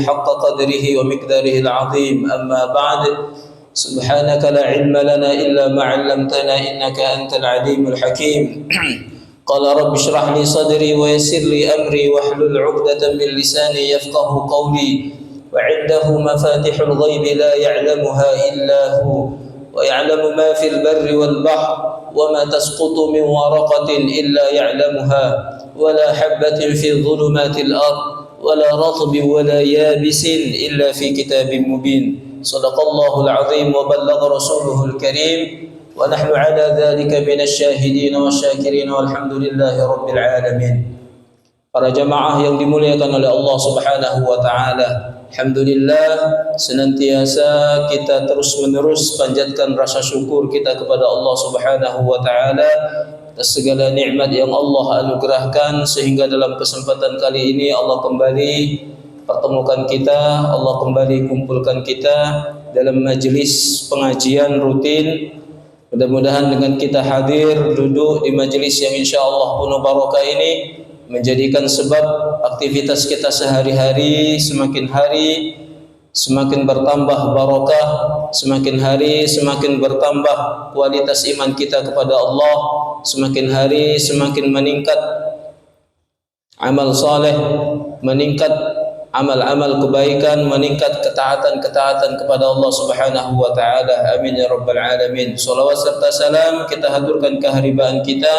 حق قدره ومقداره العظيم أما بعد سبحانك لا علم لنا إلا ما علمتنا إنك أنت العليم الحكيم قال رب اشرح لي صدري ويسر لي أمري واحلل عقدة من لساني يفقه قولي وعنده مفاتح الغيب لا يعلمها إلا هو ويعلم ما في البر والبحر وما تسقط من ورقة إلا يعلمها ولا حبة في ظلمات الأرض ولا رطب ولا يابس إلا في كتاب مبين صدق الله العظيم وبلغ رسوله الكريم ونحن على ذلك من الشاهدين والشاكرين والحمد لله رب العالمين. Para jamaah yang dimuliakan oleh Allah Subhanahu wa taala, alhamdulillah senantiasa kita terus-menerus panjatkan rasa syukur kita kepada Allah Subhanahu wa taala atas segala nikmat yang Allah anugerahkan sehingga dalam kesempatan kali ini Allah kembali pertemukan kita, Allah kembali kumpulkan kita dalam majelis pengajian rutin. Mudah-mudahan dengan kita hadir duduk di majelis yang insyaallah penuh barokah ini menjadikan sebab aktivitas kita sehari-hari semakin hari semakin bertambah barokah, semakin hari semakin bertambah kualitas iman kita kepada Allah, semakin hari semakin meningkat amal saleh, meningkat amal-amal kebaikan, meningkat ketaatan-ketaatan kepada Allah Subhanahu wa taala. Amin ya rabbal alamin. Shalawat serta salam kita haturkan keharibaan kita,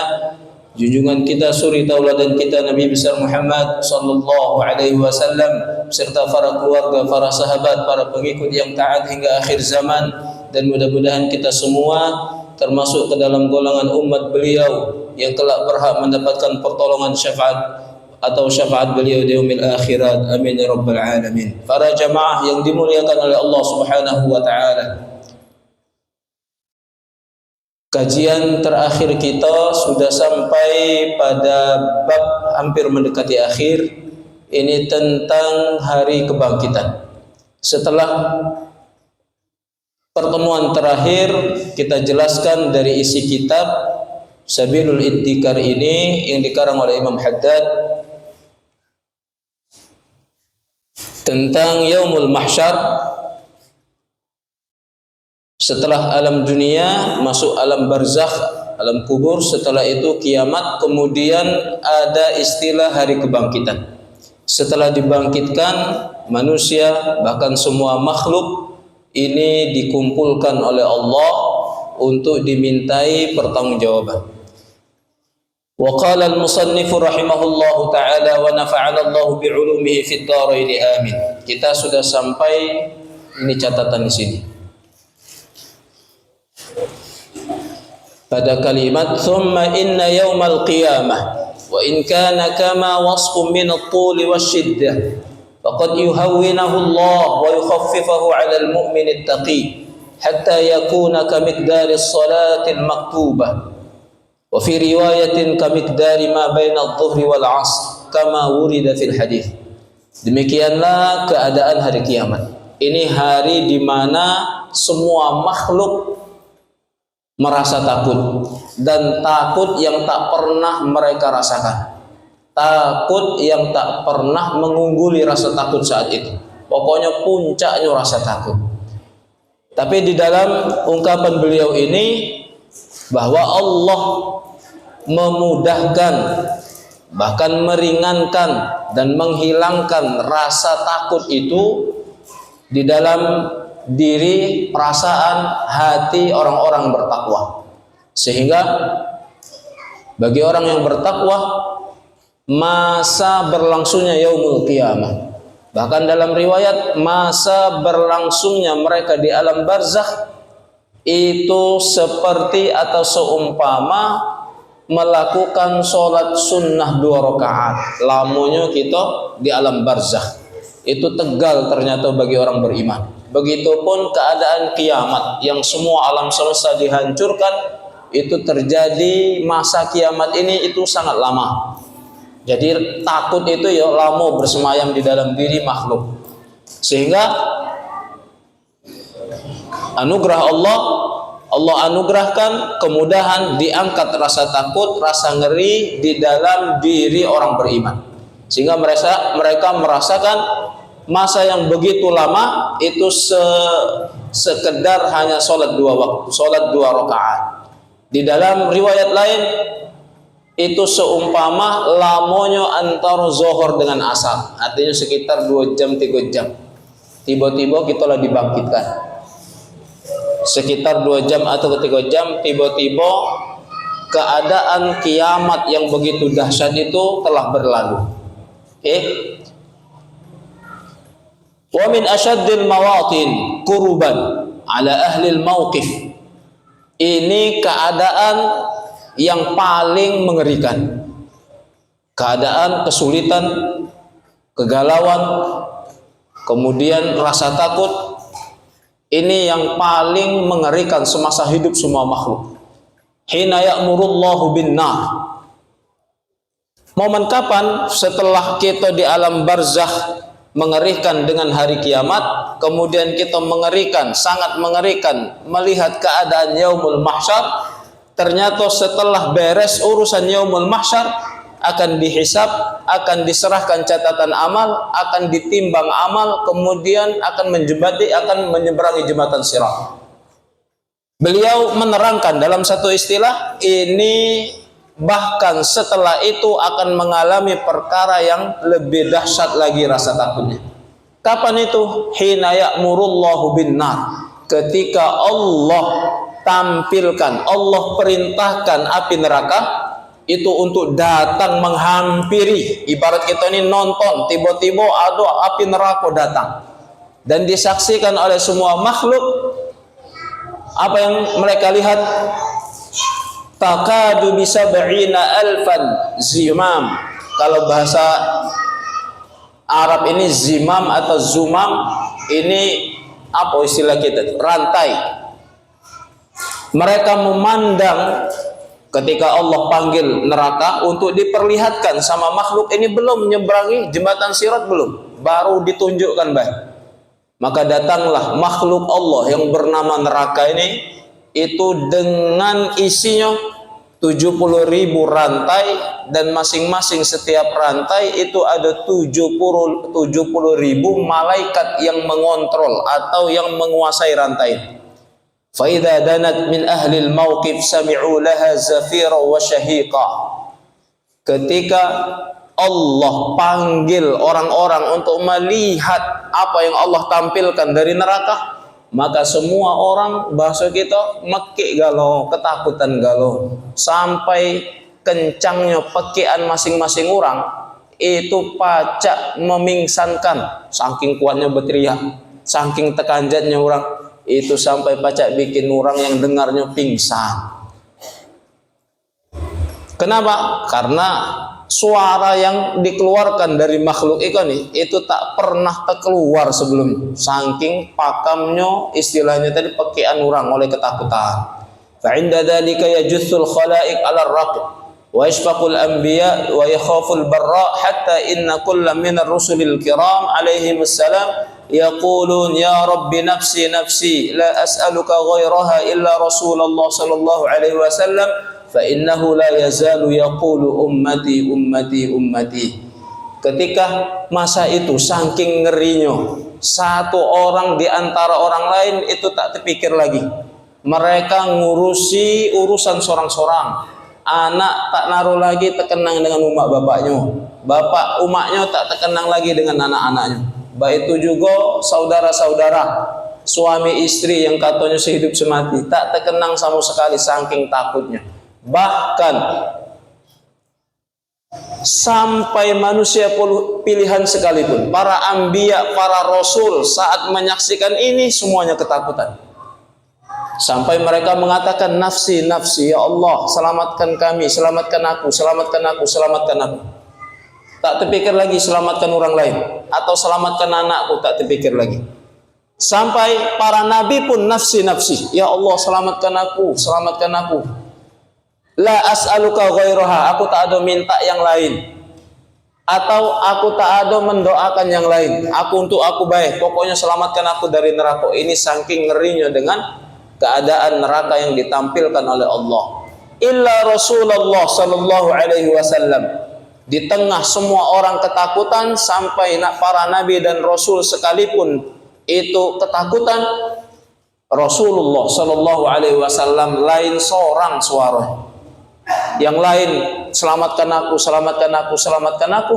junjungan kita, suri tauladan kita Nabi besar Muhammad sallallahu alaihi wasallam serta para keluarga, para sahabat, para pengikut yang taat hingga akhir zaman, dan mudah-mudahan kita semua termasuk ke dalam golongan umat beliau yang kelak berhak mendapatkan pertolongan syafaat atau syafaat beliau di yaumil akhirat. Amin ya rabbal alamin. Para jamaah yang dimuliakan oleh Allah Subhanahu wa taala, kajian terakhir kita sudah sampai pada bab hampir mendekati akhir. Ini tentang hari kebangkitan. Setelah pertemuan terakhir kita jelaskan dari isi kitab Sabilul Idtikar ini yang dikarang oleh Imam Haddad tentang Yaumul Mahsyar. Setelah alam dunia masuk alam barzakh, alam kubur, setelah itu kiamat, kemudian ada istilah hari kebangkitan. Setelah dibangkitkan manusia bahkan semua makhluk ini dikumpulkan oleh Allah untuk dimintai pertanggungjawaban. Wa qala al-musannif rahimahullahu taala wa nafa'ana Allah bi'ulumihi fid dharain amin. Kita sudah sampai, ini catatan di sini, pada kalimat thumma inna yaumal qiyamah wa in kana kama wasfun min at-tul wasyiddah faqad yuhawwinahu Allah wa yukhaffifahu 'ala al-mu'min at-taqi hatta yakuna kamiqdari as-salati al-maktubah wa fi riwayatin kamiqdari ma baina adh-dhuhri wal 'ashr kama wurida fil hadits. Demikianlah keadaan hari kiamat. Ini hari di mana semua makhluk merasa takut, dan takut yang tak pernah mereka rasakan, takut yang tak pernah mengungguli rasa takut saat itu. Pokoknya puncaknya rasa takut. Tapi di dalam ungkapan beliau ini bahwa Allah memudahkan, bahkan meringankan dan menghilangkan rasa takut itu di dalam diri, perasaan, hati orang-orang bertakwa. Sehingga bagi orang yang bertakwa masa berlangsungnya yaumul qiyamah, bahkan dalam riwayat masa berlangsungnya mereka di alam barzakh itu seperti atau seumpama melakukan sholat sunnah 2 rakaat. Lamunya kita di alam barzakh itu tegal ternyata bagi orang beriman. Begitupun keadaan kiamat yang semua alam semesta dihancurkan, itu terjadi masa kiamat ini itu sangat lama. Jadi takut itu ya lama bersemayam di dalam diri makhluk. Sehingga anugerah Allah anugerahkan kemudahan diangkat rasa takut, rasa ngeri di dalam diri orang beriman. Sehingga mereka merasakan masa yang begitu lama itu sekedar hanya sholat 2 waktu, sholat 2 rakaat. Di dalam riwayat lain itu seumpama lamonyo antara zuhur dengan asar, artinya sekitar 2 jam 3 jam. Tiba-tiba kita lah dibangkitkan. Sekitar 2 jam atau 3 jam, tiba-tiba keadaan kiamat yang begitu dahsyat itu telah berlalu. Wa min asyaddil mawatin kurban ala ahli al-mauqif. Ini keadaan yang paling mengerikan. Keadaan kesulitan, kegalauan, kemudian rasa takut. Ini yang paling mengerikan semasa hidup semua makhluk. Hina ya'murullahu bin nar. Momen kapan? Setelah kita di alam barzakh mengerikan dengan hari kiamat, kemudian kita mengerikan, sangat mengerikan melihat keadaan yaumul mahsyar. Ternyata setelah beres urusan yaumul mahsyar, akan dihisab, akan diserahkan catatan amal, akan ditimbang amal, kemudian akan menyeberangi jembatan sirat. Beliau menerangkan dalam satu istilah, ini bahkan setelah itu akan mengalami perkara yang lebih dahsyat lagi rasa takutnya. Kapan itu? Hina ya'murullahu bin nar. Ketika Allah tampilkan, Allah perintahkan api neraka itu untuk datang menghampiri. Ibarat kita ini nonton, tiba-tiba ada api neraka datang dan disaksikan oleh semua makhluk. Apa yang mereka lihat? Takadu bisab'ina alfan zimam. Kalau bahasa Arab ini zimam atau zumam, ini apa istilah kita? Rantai. Mereka memandang ketika Allah panggil neraka untuk diperlihatkan sama makhluk ini, belum menyeberangi jembatan sirat, belum, baru ditunjukkan baik. Maka datanglah makhluk Allah yang bernama neraka ini, itu dengan isinya 70.000 rantai, dan masing-masing setiap rantai itu ada 70.000 malaikat yang mengontrol atau yang menguasai rantai. Fa idza danat min ahli al-mauqif sami'u laha zafira wa syahiqa. Ketika Allah panggil orang-orang untuk melihat apa yang Allah tampilkan dari neraka, maka semua orang, bahasa kita, mekik galau, ketakutan galau, sampai kencangnya pekian masing-masing orang itu pacak memingsankan, saking kuatnya berteriak, saking tekanjatnya orang itu, sampai pacak bikin orang yang dengarnya pingsan. Kenapa? Karena suara yang dikeluarkan dari makhluk itu tak pernah terkeluar sebelumnya, saking pakamnya, istilahnya tadi, pekian orang oleh ketakutan. Fa inda dzalika yajussul khalaiq 'ala ar-raqib wa yashfaqul anbiya wa yakhaful barra, hatta inna kullam min ar-rusulil kiram alaihi wassalam yaqulun ya rabbi nafsi nafsi la as'aluka ghairaha illa rasulullah sallallahu alaihi wasallam fa innahu la yazalu yaqulu ummati ummati ummati. Ketika masa itu saking ngerinya, satu orang di antara orang lain itu tak terpikir lagi. Mereka ngurusi urusan sorang-sorang. Anak tak naruh lagi terkenang dengan umak bapaknya, bapak umaknya tak terkenang lagi dengan anak-anaknya. Baik itu juga saudara-saudara, suami istri yang katanya sehidup semati, tak terkenang sama sekali saking takutnya. Bahkan sampai manusia pilihan sekalipun, para anbiya, para rasul, saat menyaksikan ini semuanya ketakutan. Sampai mereka mengatakan, nafsi, nafsi, ya Allah, selamatkan kami, selamatkan aku, selamatkan aku, selamatkan aku. Tak terpikir lagi selamatkan orang lain atau selamatkan anakku, tak terpikir lagi. Sampai para nabi pun nafsi, nafsi, ya Allah, selamatkan aku, selamatkan aku. La as'aluka ghairaha, aku tak ada minta yang lain, atau aku tak ada mendoakan yang lain. Aku untuk aku baik, pokoknya selamatkan aku dari neraka. Ini saking ngerinya dengan keadaan neraka yang ditampilkan oleh Allah. Illa Rasulullah sallallahu alaihi wasallam, di tengah semua orang ketakutan, sampai para nabi dan rasul sekalipun itu ketakutan, Rasulullah Shallallahu Alaihi Wasallam lain seorang suara. Yang lain, selamatkan aku, selamatkan aku, selamatkan aku.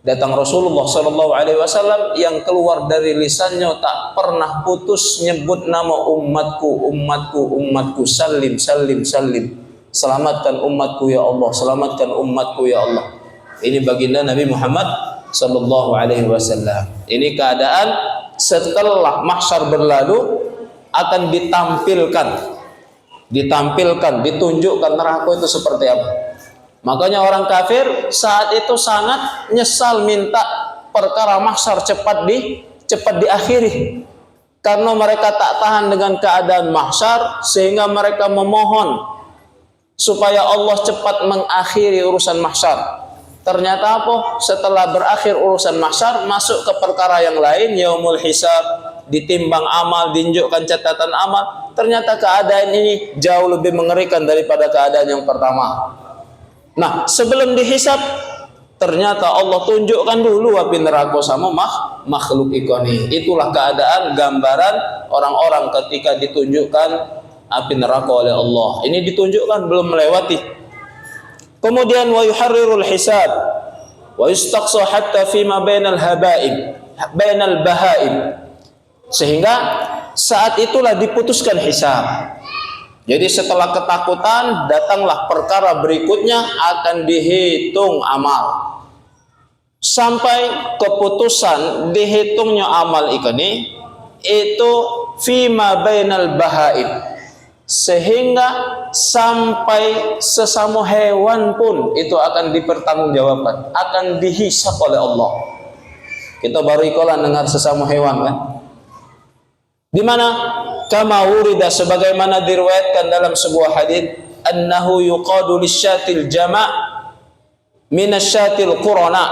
Datang Rasulullah Shallallahu Alaihi Wasallam yang keluar dari lisannya tak pernah putus nyebut nama umatku, umatku, umatku, salim, salim, salim. Selamatkan umatku ya Allah, selamatkan umatku ya Allah. Ini baginda Nabi Muhammad Shallallahu Alaihi Wasallam. Ini keadaan setelah mahsyar berlalu akan ditunjukkan neraka itu seperti apa. Makanya orang kafir saat itu sangat nyesal, minta perkara mahsyar cepat diakhiri. Karena mereka tak tahan dengan keadaan mahsyar, sehingga mereka memohon supaya Allah cepat mengakhiri urusan mahsyar. Ternyata apa? Setelah berakhir urusan mahsyar, masuk ke perkara yang lain, yaumul hisab, ditimbang amal, ditunjukkan catatan amal. Ternyata keadaan ini jauh lebih mengerikan daripada keadaan yang pertama. Nah, sebelum dihisab, ternyata Allah tunjukkan dulu api neraka sama makhluk ikoni. Itulah keadaan gambaran orang-orang ketika ditunjukkan api neraka oleh Allah. Ini ditunjukkan belum melewati. Kemudian wa yuharrirul hisab wa yustaqsa hatta fima bainal bahaim. Sehingga saat itulah diputuskan hisab. Jadi setelah ketakutan, datanglah perkara berikutnya, akan dihitung amal. Sampai keputusan dihitungnya amal ini, itu fima bainal bahaim. Sehingga sampai sesama hewan pun itu akan dipertanggungjawabkan, akan dihisab oleh Allah. Kita baru ikolan dengar sesama hewan kan? Di mana kama wurida, sebagaimana diriwayatkan dalam sebuah hadis, annahu yuqadu lisyatil jama' minasyatil qurana.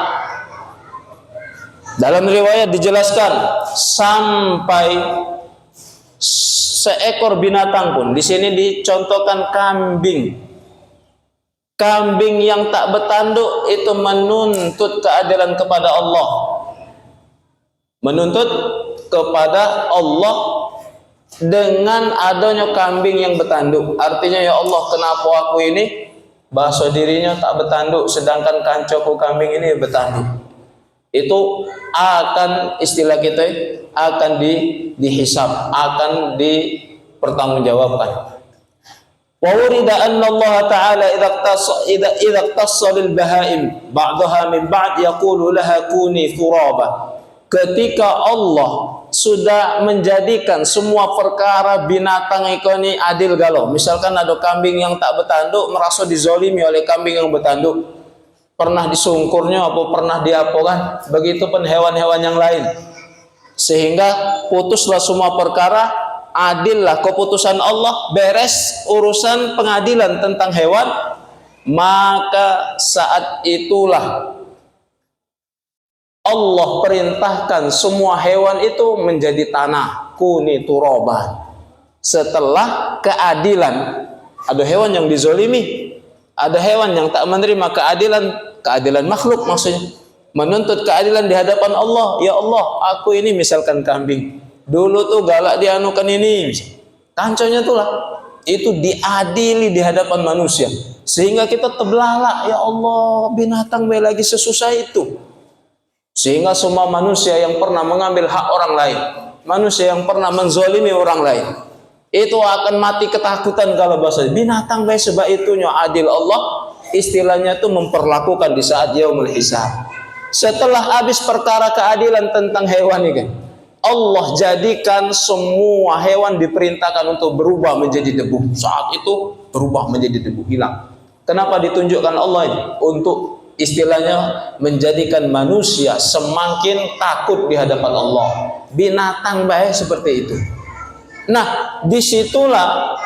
Dalam riwayat dijelaskan sampai seekor binatang pun, di sini dicontohkan kambing. Kambing yang tak bertanduk itu menuntut keadilan kepada Allah. Menuntut kepada Allah dengan adanya kambing yang bertanduk. Artinya, ya Allah, kenapa aku ini bahasa dirinya tak bertanduk, sedangkan kancoku kambing ini bertanduk. Itu akan, istilah kita, akan dihisab, akan dipertanggungjawabkan. Wa wurida anna Allah Ta'ala idza iqtassa lil bahaim ba'daha min ba'd yaqulu laha kuni turaba. Ketika Allah sudah menjadikan semua perkara binatang ini adil galau. Misalkan ada kambing yang tak bertanduk, merasa dizolimi oleh kambing yang bertanduk, pernah disungkurnya apa pernah diapakan, begitupun hewan-hewan yang lain. Sehingga putuslah semua perkara, adillah keputusan Allah, beres urusan pengadilan tentang hewan. Maka saat itulah Allah perintahkan semua hewan itu menjadi tanah, kuni turoban. Setelah keadilan, ada hewan yang dizolimi, ada hewan yang tak menerima keadilan makhluk, maksudnya menuntut keadilan di hadapan Allah. Ya Allah, aku ini misalkan kambing, dulu tuh galak dianukan ini, kanconya tuh lah, itu diadili di hadapan manusia, sehingga kita terbelalak. Ya Allah, binatang lagi sesusah itu. Sehingga semua manusia yang pernah mengambil hak orang lain, manusia yang pernah menzolimi orang lain, itu akan mati ketakutan kalau bahasa binatang baik sebab itunya adil Allah, istilahnya itu memperlakukan di saat yaumul hisab. Setelah habis perkara keadilan tentang hewan ini, Allah jadikan semua hewan diperintahkan untuk berubah menjadi debu. Saat itu berubah menjadi debu, hilang. Kenapa ditunjukkan Allah ini? Untuk istilahnya menjadikan manusia semakin takut di hadapan Allah. Binatang baik seperti itu. Nah, disitulah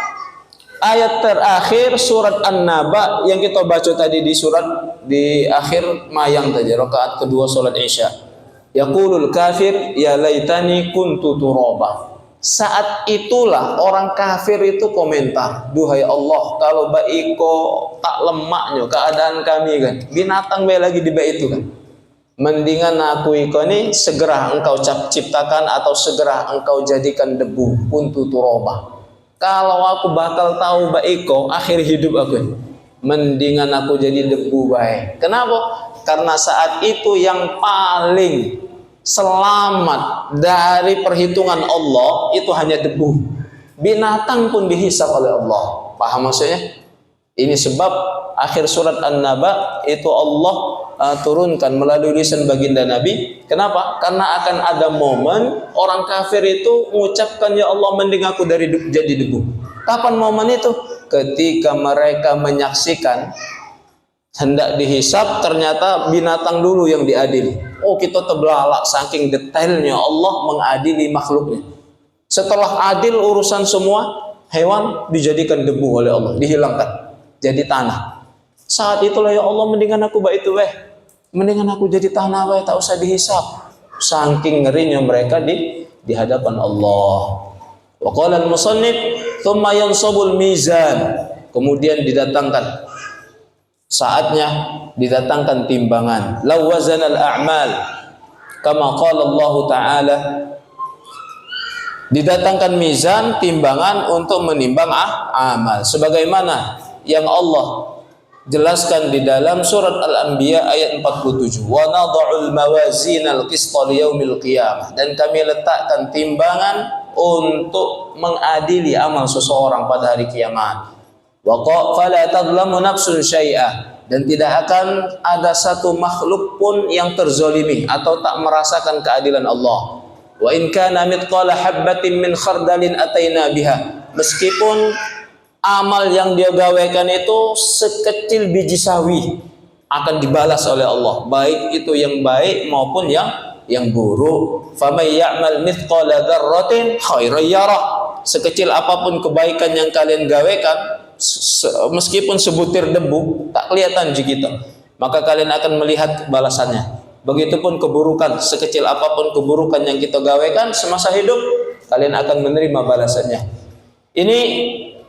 ayat terakhir surat An-Naba yang kita baca tadi di akhir mayang tadi, rakaat kedua salat Isya. Yaqulul kafir ya laitani kuntu turaba. Saat itulah orang kafir itu komentar, duhai Allah, kalau baiko tak lemaknya keadaan kami kan, binatang baik lagi di baik itu kan. Mendingan aku iko ini segera engkau ciptakan atau segera engkau jadikan debu untuk turobah. Kalau aku bakal tahu baiko akhir hidup aku, mendingan aku jadi debu baik. Kenapa? Karena saat itu yang paling selamat dari perhitungan Allah itu hanya debu. Binatang pun dihisab oleh Allah. Paham maksudnya? Ini sebab akhir surat An-Naba itu Allah turunkan melalui lisan baginda Nabi. Kenapa? Karena akan ada momen orang kafir itu mengucapkan, ya Allah mending aku jadi debu. Kapan momen itu? Ketika mereka menyaksikan hendak dihisab, ternyata binatang dulu yang diadili. Oh, kita terbelalak saking detailnya Allah mengadili makhluknya. Setelah adil urusan semua, hewan dijadikan debu oleh Allah, dihilangkan jadi tanah. Saat itulah, ya Allah mendingan aku baik itu mendingan aku jadi tanah tak usah dihisab. Saking ngerinya mereka di hadapan Allah. Wa qala al-musannif thumma yansabul mizan. Kemudian didatangkan, saatnya didatangkan timbangan. Law wazanal a'mal kama qala Allah Ta'ala, didatangkan mizan, timbangan untuk menimbang amal sebagaimana yang Allah jelaskan di dalam surat Al-Anbiya ayat 47. Wa nadha'ul mawazinal qista liyaumil qiyamah, dan kami letakkan timbangan untuk mengadili amal seseorang pada hari kiamat. Wa fala tadlamu nafsun syai'ah, dan tidak akan ada satu makhluk pun yang terzolimi atau tak merasakan keadilan Allah. Wa in kana mithqala habbatin min khardalin ataina biha, meskipun amal yang dia gawekan itu sekecil biji sawi akan dibalas oleh Allah, baik itu yang baik maupun yang buruk. Faman ya'mal mithqala dzarratin khairan yarah, sekecil apapun kebaikan yang kalian gawekan, meskipun sebutir debu tak kelihatan di kita, maka kalian akan melihat balasannya. Begitupun keburukan, sekecil apapun keburukan yang kita gawekan semasa hidup, kalian akan menerima balasannya. Ini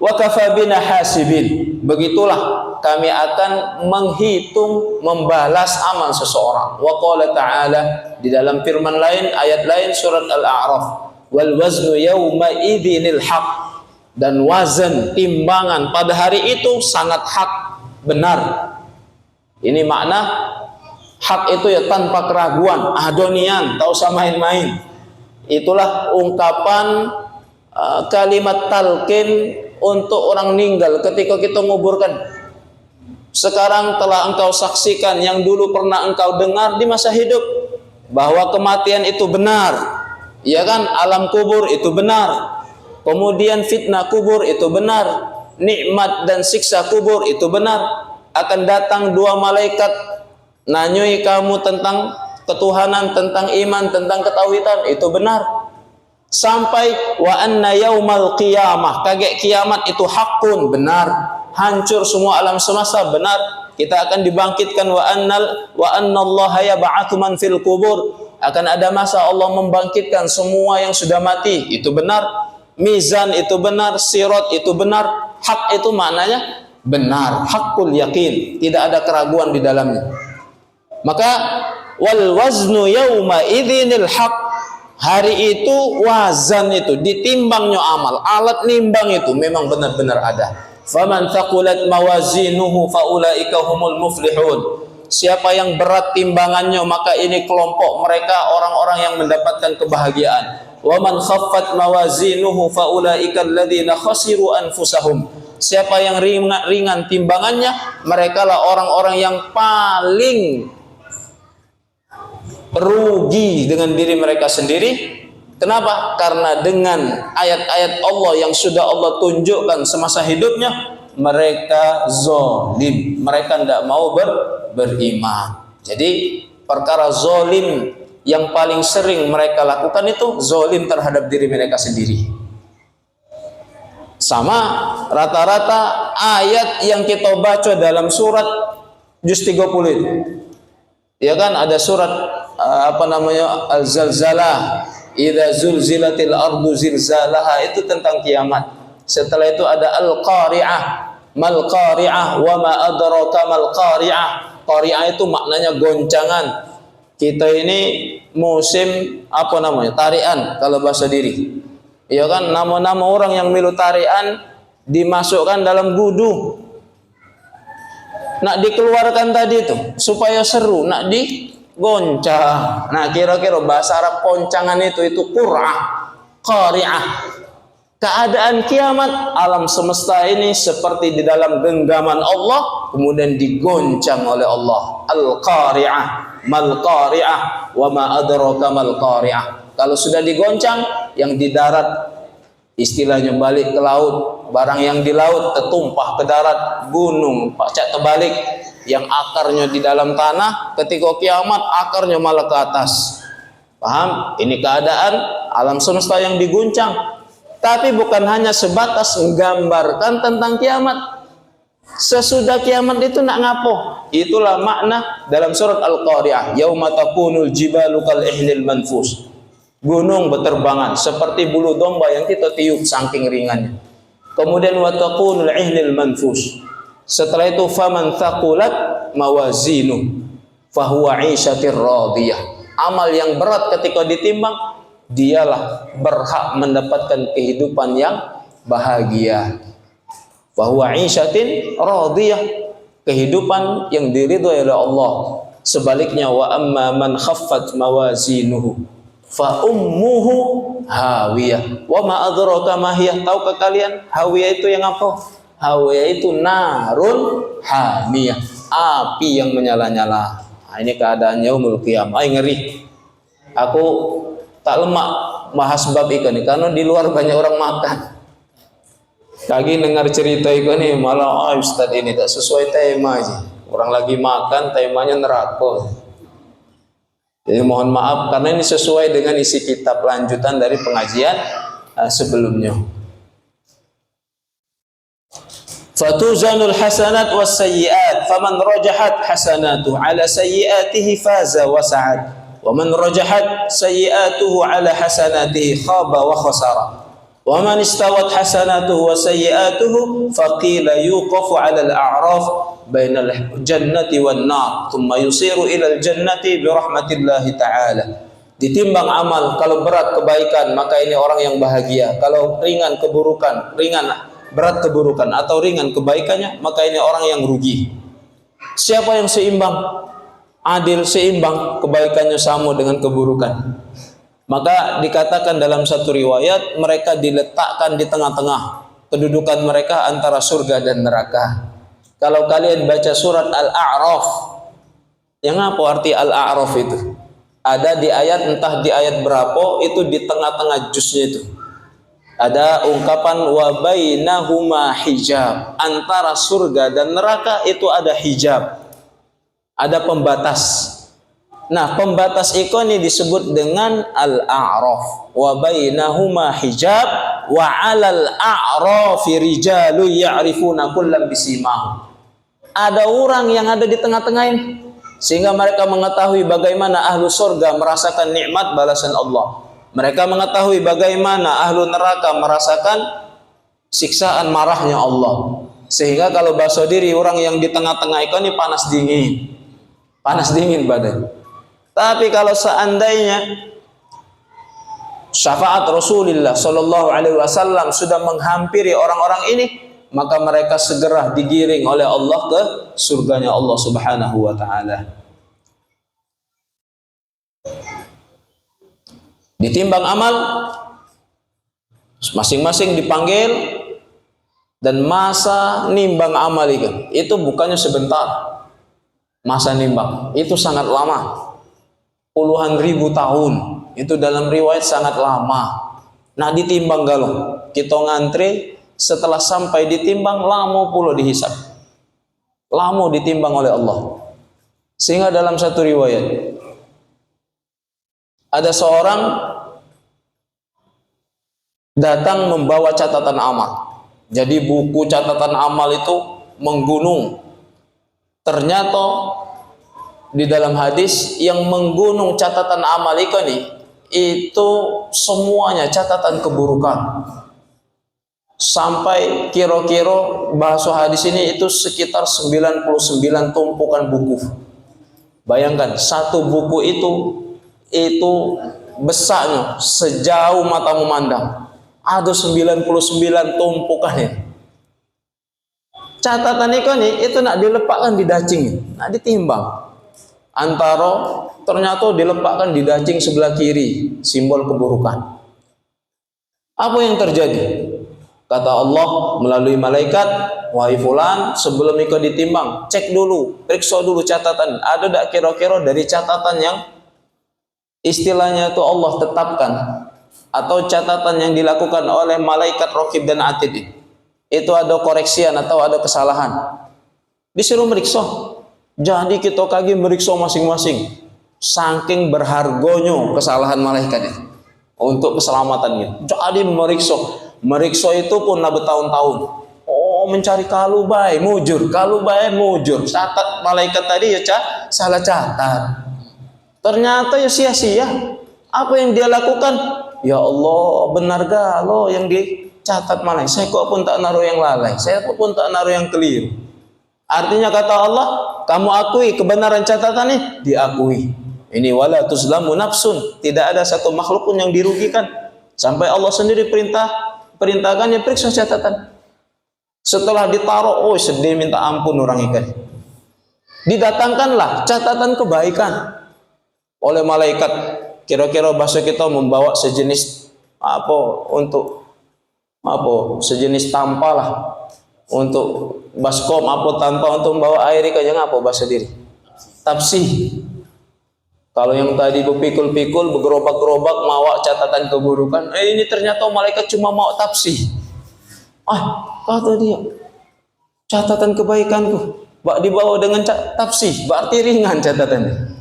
wa kafa bina hasibin, begitulah kami akan menghitung membalas amal seseorang. Wa qala ta'ala, di dalam firman lain, ayat lain surat Al-A'raf, wal waznu yawma idzinil haq, dan wazan timbangan pada hari itu sangat hak, benar. Ini makna hak itu ya tanpa keraguan, adonian, tak usah main-main. Itulah ungkapan kalimat talqin untuk orang meninggal ketika kita menguburkan. Sekarang telah engkau saksikan yang dulu pernah engkau dengar di masa hidup, bahwa kematian itu benar, ya kan? Alam kubur itu benar, kemudian fitnah kubur itu benar, nikmat dan siksa kubur itu benar. Akan datang dua malaikat nanyui kamu tentang ketuhanan, tentang iman, tentang ketauhidan, itu benar. Sampai wa anna yaumal qiyamah, kagak kiamat itu hakun, benar. Hancur semua alam semesta, benar. Kita akan dibangkitkan, wa annallaha yab'atsu man fil kubur, akan ada masa Allah membangkitkan semua yang sudah mati, itu benar. Mizan itu benar, sirat itu benar, hak itu maknanya benar, hakul yakin, tidak ada keraguan di dalamnya. Maka wal waznu yauma idzinil haq, hari itu wazan itu ditimbangnya amal, alat nimbang itu memang benar-benar ada. Faman thaqulat mawazinuhu faulaika humul muflihun, siapa yang berat timbangannya maka ini kelompok mereka orang-orang yang mendapatkan kebahagiaan. Wa man khaffat mawazinuhu faulaika alladzina khasiru anfusahum, siapa yang ringan timbangannya mereka lah orang-orang yang paling rugi dengan diri mereka sendiri. Kenapa? Karena dengan ayat-ayat Allah yang sudah Allah tunjukkan semasa hidupnya, mereka zalim, mereka tidak mau beriman. Jadi perkara zalim yang paling sering mereka lakukan itu zalim terhadap diri mereka sendiri. Sama rata-rata ayat yang kita baca dalam surat juz 30 itu, ya kan, ada surat Al-Zalzalah, idza zulzilatil ardu zilzalaha, itu tentang kiamat. Setelah itu ada al-qari'ah, mal qari'ah wa ma adraka mal qari'ah. Qari'ah itu maknanya goncangan. Kita ini musim apa namanya? Tarian kalau bahasa diri. Ya kan, nama-nama orang yang milu tarian dimasukkan dalam gudu. Nak dikeluarkan tadi itu supaya seru, nak digoncang. Nah, kira-kira bahasa Arab goncangan itu qur'ah, qari'ah. Keadaan kiamat, alam semesta ini seperti di dalam genggaman Allah, kemudian digoncang oleh Allah. Al-qari'ah, mal qari'ah, wa ma adraka mal qari'ah. Kalau sudah digoncang, yang di darat istilahnya balik ke laut, barang yang di laut tertumpah ke darat, gunung pacak terbalik, yang akarnya di dalam tanah, ketika kiamat akarnya malah ke atas. Paham? Ini keadaan alam semesta yang diguncang. Tapi bukan hanya sebatas menggambarkan tentang kiamat. Sesudah kiamat itu nak ngapo? Itulah makna dalam surat Al-Qari'ah, yauma takunul jibalu kal ihnil manfus. Gunung berterbangan seperti bulu domba yang kita tiup saking ringannya. Kemudian wa takunul ihnil manfus. Setelah itu faman thaqulat mawazinu fahuwa 'ishatir radiyah. Amal yang berat ketika ditimbang, dialah berhak mendapatkan kehidupan yang bahagia. Bahwa 'ishatin radiyah, kehidupan yang diridhoi oleh Allah. Sebaliknya wa amma man khaffat mawazinuhu fa ummuhu hawiyah wa ma adraka ma hiya. Tahukah kalian hawiyah itu yang apa? Hawiyah itu narun hamiyah, api yang menyala-nyala. Nah, ini keadaan yaumul qiyamah. Ngeri. Aku tak lemak bahas bab ikan ini karena di luar banyak orang makan. Lagi dengar cerita ikan ini malah Ustaz ini tak sesuai tema aja. Orang lagi makan temanya neraka. Jadi mohon maaf karena ini sesuai dengan isi kitab lanjutan dari pengajian sebelumnya. Fatuzanul hasanat was sayyiat faman rajahat hasanatuhu ala sayyiatihi faza wa sa'ad. Wa man rajahat sayyi'atuhu ala hasanatihi khaba wa khasara. Wa man istawat hasanatuhu wa sayyi'atuhu faqila yuqafu ala al-a'raf bainal jannati wan nar thumma yusiru ila al-jannati bi rahmatillahi ta'ala. Ditimbang amal, kalau berat kebaikan maka ini orang yang bahagia. Kalau ringan keburukan, berat keburukan atau ringan kebaikannya maka ini orang yang rugi. Siapa yang seimbang? Adil, seimbang, kebaikannya sama dengan keburukan, maka dikatakan dalam satu riwayat mereka diletakkan di tengah-tengah, kedudukan mereka antara surga dan neraka. Kalau kalian baca surat Al-A'raf, yang apa arti Al-A'raf itu? Ada di ayat, entah di ayat berapa, itu di tengah-tengah juznya itu ada ungkapan wa bainahuma hijab, antara surga dan neraka itu ada hijab, ada pembatas. Nah, pembatas ini disebut dengan al-a'raf. Wa bainahuma hijab wa 'alal a'rafi rijalu ya'rifuna kullam bisimahum. Ada orang yang ada di tengah-tengah ini sehingga mereka mengetahui bagaimana ahlu surga merasakan nikmat balasan Allah. Mereka mengetahui bagaimana ahlu neraka merasakan siksaan marahnya Allah. Sehingga kalau bahasa diri orang yang di tengah-tengah ini panas dingin badan. Tapi kalau seandainya syafaat Rasulullah Shallallahu Alaihi Wasallam sudah menghampiri orang-orang ini, maka mereka segera digiring oleh Allah ke surganya Allah Subhanahu Wa Taala. Ditimbang amal, masing-masing dipanggil, dan masa nimbang amal itu bukannya sebentar. Masa nimbang itu sangat lama, puluhan ribu tahun. Itu dalam riwayat sangat lama. Nah, ditimbang galau, kita ngantri, setelah sampai ditimbang lama pula dihisab, lama ditimbang oleh Allah. Sehingga dalam satu riwayat ada seorang datang membawa catatan amal. Jadi buku catatan amal itu menggunung. Ternyata di dalam hadis yang menggunung catatan amal ini itu semuanya catatan keburukan. Sampai kira-kira bahasa hadis ini itu sekitar 99 tumpukan buku. Bayangkan satu buku itu besarnya sejauh mata memandang. Ada 99 tumpukannya. Catatan itu nak dilepakkan di dacing, nak ditimbang. Antara ternyata dilepakkan di dacing sebelah kiri, simbol keburukan. Apa yang terjadi? Kata Allah melalui malaikat, wahai fulan, sebelum ikut ditimbang, cek dulu, periksa dulu catatan. Ada tak kira-kira dari catatan yang istilahnya itu Allah tetapkan, atau catatan yang dilakukan oleh malaikat Raqib dan Atid, itu ada koreksian atau ada kesalahan? Disuruh meriksa. Jadi kita kaki meriksa masing-masing. Saking berharganya kesalahan malaikat itu untuk keselamatannya. Jadi meriksa itu pun bertahun-tahun. Oh, mencari kalau baik mujur. Catat malaikat tadi ya salah catat. Ternyata ya sia-sia. Apa yang dia lakukan? Ya Allah, benar gak lo yang dicatat malaikat? Saya kok pun tak naruh yang lalai. Saya pun tak naruh yang keliru. Artinya kata Allah, kamu akui kebenaran catatan ini, diakui. Ini wala tuzlamu nafsun, tidak ada satu makhluk pun yang dirugikan. Sampai Allah sendiri perintahkannya periksa catatan. Setelah ditaruh, oh sedih minta ampun orang ikan. Didatangkanlah catatan kebaikan oleh malaikat. Kira-kira bahasa kita membawa sejenis sejenis tanpa lah. Untuk baskom tanpa untuk membawa air ikan apa bahasa diri? Tapsi. Kalau yang tadi berpikul-pikul, bergerobak-gerobak, mau catatan keburukan, ini ternyata malaikat cuma mau tapsi. Kata dia, catatan kebaikanku, dibawa dengan tapsi, berarti ringan catatannya.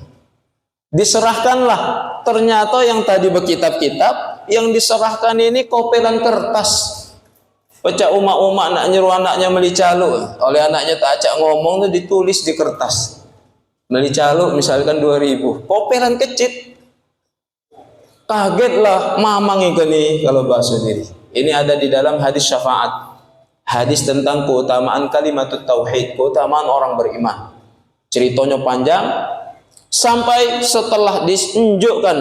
Diserahkanlah, ternyata yang tadi berkitab-kitab, yang diserahkan ini kopelan kertas. Pecah umak-umak nak nyuruh anaknya beli calo, oleh anaknya tak acak ngomong tuh ditulis di kertas. Beli calo misalkan 2.000, kopelan kecil. Kagetlah mamang ini kalau bahasa diri. Ini ada di dalam hadis syafaat. Hadis tentang keutamaan kalimat tauhid, keutamaan orang beriman. Ceritanya panjang sampai setelah ditunjukkan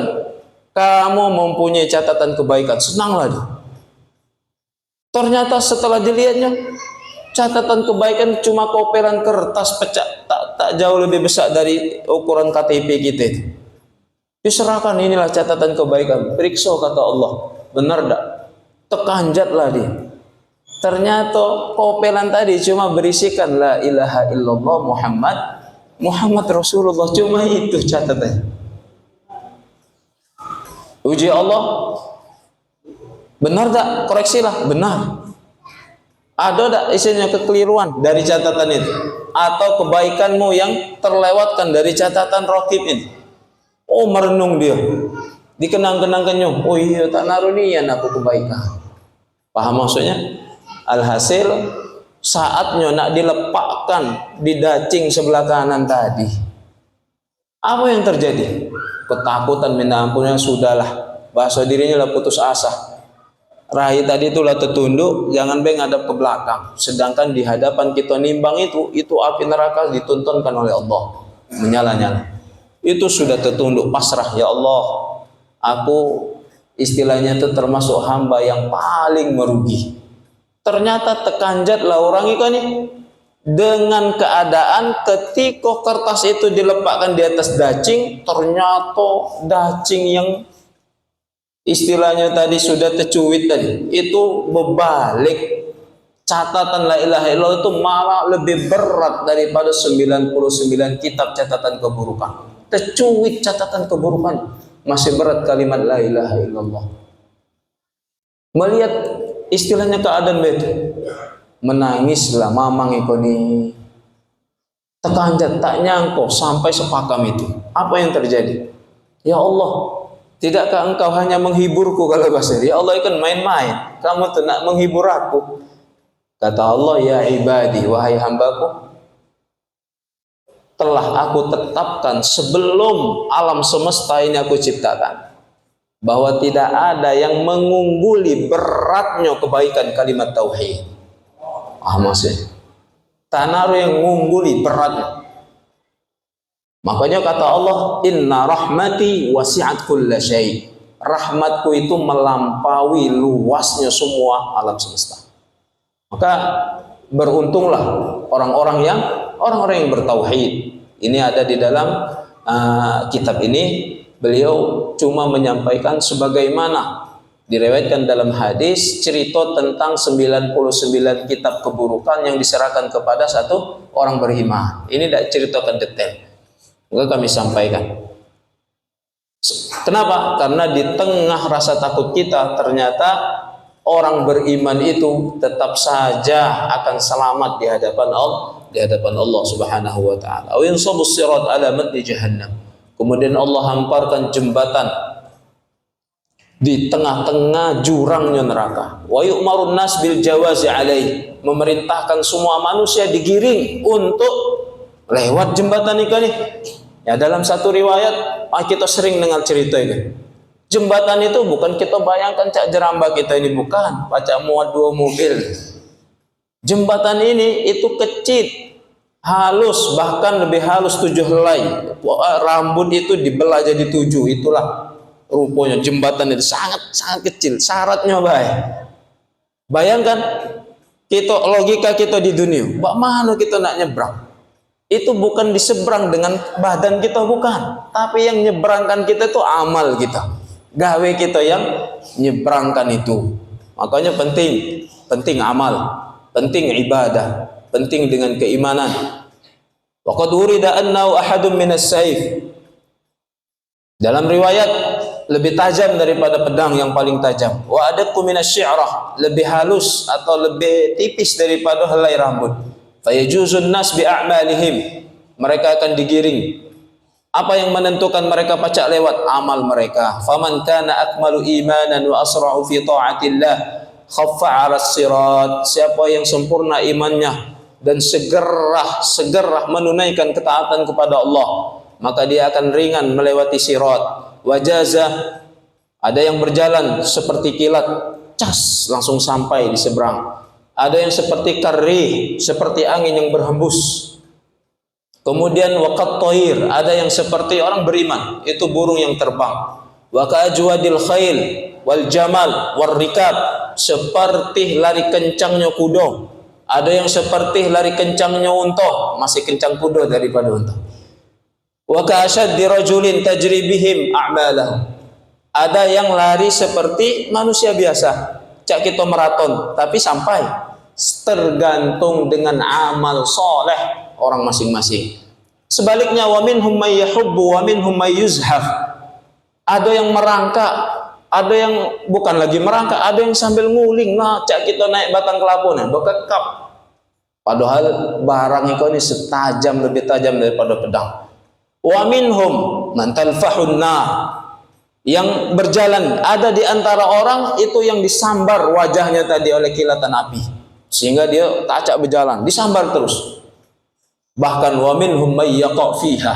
kamu mempunyai catatan kebaikan, senanglah dia. Ternyata setelah dilihatnya catatan kebaikan cuma kopelan kertas pecah tak jauh lebih besar dari ukuran KTP kita itu. Diserahkan, inilah catatan kebaikan. Periksa kata Allah, benar tak? Tekanjatlah dia. Ternyata kopelan tadi cuma berisikan la ilaha illallah Muhammad Rasulullah, cuma itu catatannya. Uji Allah, benar tak? Koreksilah, benar. Ada tak isinya kekeliruan dari catatan itu? Atau kebaikanmu yang terlewatkan dari catatan Raqib ini? Oh, merenung dia. Dikenang-kenangkannya. Oh iya, tak naruh nian aku kebaikan. Paham maksudnya? Alhasil, saatnya nak dilepakkan di dacing sebelah kanan tadi. Apa yang terjadi? Ketakutan, minta ampunnya, sudahlah. Bahasa dirinya lah putus asa. Rahi tadi itulah tertunduk, jangan ngadap ke belakang. Sedangkan di hadapan kita nimbang itu api neraka dituntunkan oleh Allah, menyala-nyala. Itu sudah tertunduk, pasrah. Ya Allah, aku istilahnya itu termasuk hamba yang paling merugi. Ternyata tekanjatlah orang itu nih dengan keadaan ketika kertas itu dilepakkan di atas dacing, ternyata dacing yang istilahnya tadi sudah tercuit tadi, itu berbalik. Catatan la ilaha illallah itu malah lebih berat daripada 99 kitab catatan keburukan. Tercuit catatan keburukan, masih berat kalimat la ilaha illallah. Melihat istilahnya keadaan begitu, menangislah mamang ikoni. Tekanjat, tak nyangko sampai sepakam itu. Apa yang terjadi? Ya Allah, tidakkah engkau hanya menghiburku? Kalau bahasa ya Allah, ikan main-main, kamu tuh nak menghibur aku. Kata Allah, ya ibadi, wahai hambaku, telah aku tetapkan sebelum alam semesta ini aku ciptakan. bahwa tidak ada yang mengungguli beratnya kebaikan kalimat tauhid. Maksudnya tanaru yang mengungguli beratnya. Makanya kata Allah, inna rahmati wasi'at kulla syai'. Rahmatku itu melampaui luasnya semua alam semesta. Maka beruntunglah orang-orang yang bertauhid. Ini ada di dalam kitab ini. Beliau cuma menyampaikan sebagaimana diriwayatkan dalam hadis cerita tentang 99 kitab keburukan yang diserahkan kepada satu orang beriman. Ini tidak ceritakan detail. Maka kami sampaikan. Kenapa? Karena di tengah rasa takut kita, ternyata orang beriman itu tetap saja akan selamat di hadapan Allah Subhanahu wa taala. Wa yansabus sirat ala matni jahannam. Kemudian Allah hamparkan jembatan di tengah-tengah jurangnya neraka. Wa yu'marun nas bil jawazi alaih. Memerintahkan semua manusia digiring untuk lewat jembatan ini. Ya, dalam satu riwayat kita sering dengar cerita ini. Jembatan itu bukan kita bayangkan cak jeramba kita ini, bukan, pacak muat 2 mobil. Jembatan ini itu kecil, halus, bahkan lebih halus 7 helai. Rambut itu dibelah jadi 7. Itulah rupanya jembatan itu, sangat kecil. Syaratnya baik. Bayangkan logika kita di dunia, mana kita nak nyebrang? Itu bukan diseberang dengan badan kita, bukan, tapi yang nyeberangkan kita itu amal kita, gawe kita yang nyeberangkan itu. Makanya penting amal, penting ibadah, penting dengan keimanan. Waqad urida annahu ahadun minas saif. Dalam riwayat lebih tajam daripada pedang yang paling tajam. Wa adaqu minasy-syi'rah, lebih halus atau lebih tipis daripada helai rambut. Fayajuzun nas bi'a'malihim, mereka akan digiring. Apa yang menentukan mereka pacak lewat? Amal mereka. Faman kana akmalu imanan wa asra'u fi ta'atillah khaffa 'ala sirat. Siapa yang sempurna imannya dan segera menunaikan ketaatan kepada Allah, maka dia akan ringan melewati sirat. Wajazah, ada yang berjalan seperti kilat, cas langsung sampai di seberang. Ada yang seperti karih, seperti angin yang berhembus. Kemudian waqat tohir, ada yang seperti orang beriman, itu burung yang terbang. Wa ka'ajwadil khail wal jamal war rikab, seperti lari kencangnya kuda. Ada yang seperti lari kencangnya unta, masih kencang kuda daripada unta. Wa ka'ashaddi rajulin tajri bihim a'malahum, ada yang lari seperti manusia biasa, cak kita maraton, tapi sampai. Tergantung dengan amal soleh orang masing-masing. Sebaliknya, wa minhum may yahubbu wa minhum may yuzhaf. Ada yang merangkak, ada yang bukan lagi merangkak, ada yang sambil nguling. Nah, cak kita naik batang kelapa nih, bekekap. Padahal barang itu ini lebih tajam daripada pedang. Wa minhum man talfahun nar, yang berjalan ada di antara orang itu yang disambar wajahnya tadi oleh kilatan api, sehingga dia tak berjalan, disambar terus. Bahkan wa minhum may yaqa fiha,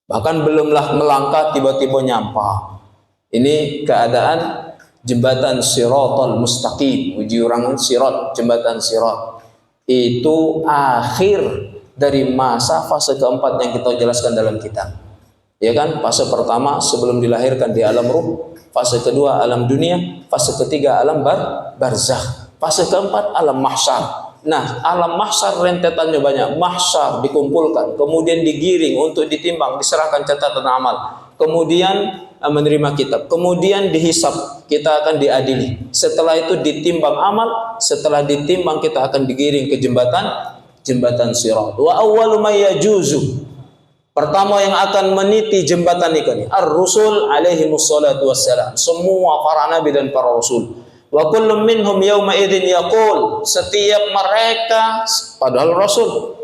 bahkan belumlah melangkah tiba-tiba nyampah. Ini keadaan jembatan Siratal Mustaqim, jurang sirat, jembatan sirat. Itu akhir dari masa fase keempat yang kita jelaskan dalam kitab. Ya kan, fase pertama sebelum dilahirkan di alam ruh, fase kedua alam dunia, fase ketiga alam barzakh, fase keempat alam mahsyar. Nah, alam mahsyar rentetannya banyak. Mahsyar dikumpulkan, kemudian digiring untuk ditimbang, diserahkan catatan amal, kemudian menerima kitab, kemudian dihisab, kita akan diadili. Setelah itu ditimbang amal, setelah ditimbang kita akan digiring ke jembatan sirat. Wa awwalu may yajuzu, pertama yang akan meniti jembatan ini ar-rusul alaihi wassalatu wassalam, semua para nabi dan para rasul. Wa kullum minhum yawma idzin yaqul, setiap mereka padahal rasul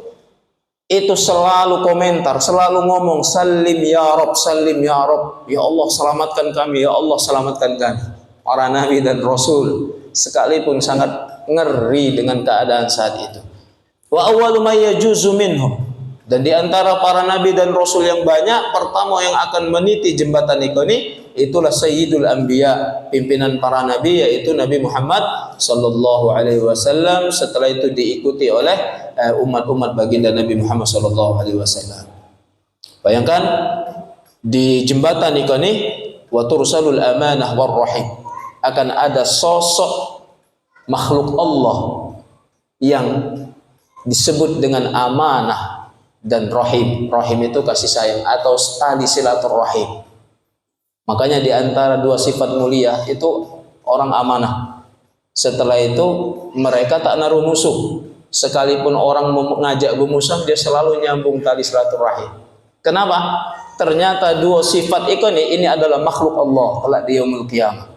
itu selalu komentar, selalu ngomong salim ya Rabb, salim ya Rabb, ya Allah selamatkan kami, ya Allah selamatkan kami. Para nabi dan rasul sekalipun sangat ngeri dengan keadaan saat itu. Wa awwalu may yajuzu minhum, dan di antara para nabi dan rasul yang banyak, pertama yang akan meniti jembatan ini itulah Sayyidul Anbiya, pimpinan para nabi, yaitu Nabi Muhammad sallallahu alaihi wasallam. Setelah itu diikuti oleh umat-umat baginda Nabi Muhammad sallallahu alaihi wasallam. Bayangkan di jembatan ini wa tursalul amanah war rahim, akan ada sosok makhluk Allah yang disebut dengan amanah dan rahim. Rahim itu kasih sayang atau tali silaturahim. Makanya di antara dua sifat mulia itu orang amanah. Setelah itu mereka tak naruh musuh. Sekalipun orang mengajak bermusuh, dia selalu nyambung tali silaturahim. Kenapa? Ternyata dua sifat ini adalah makhluk Allah kelak di yaumul qiyamah.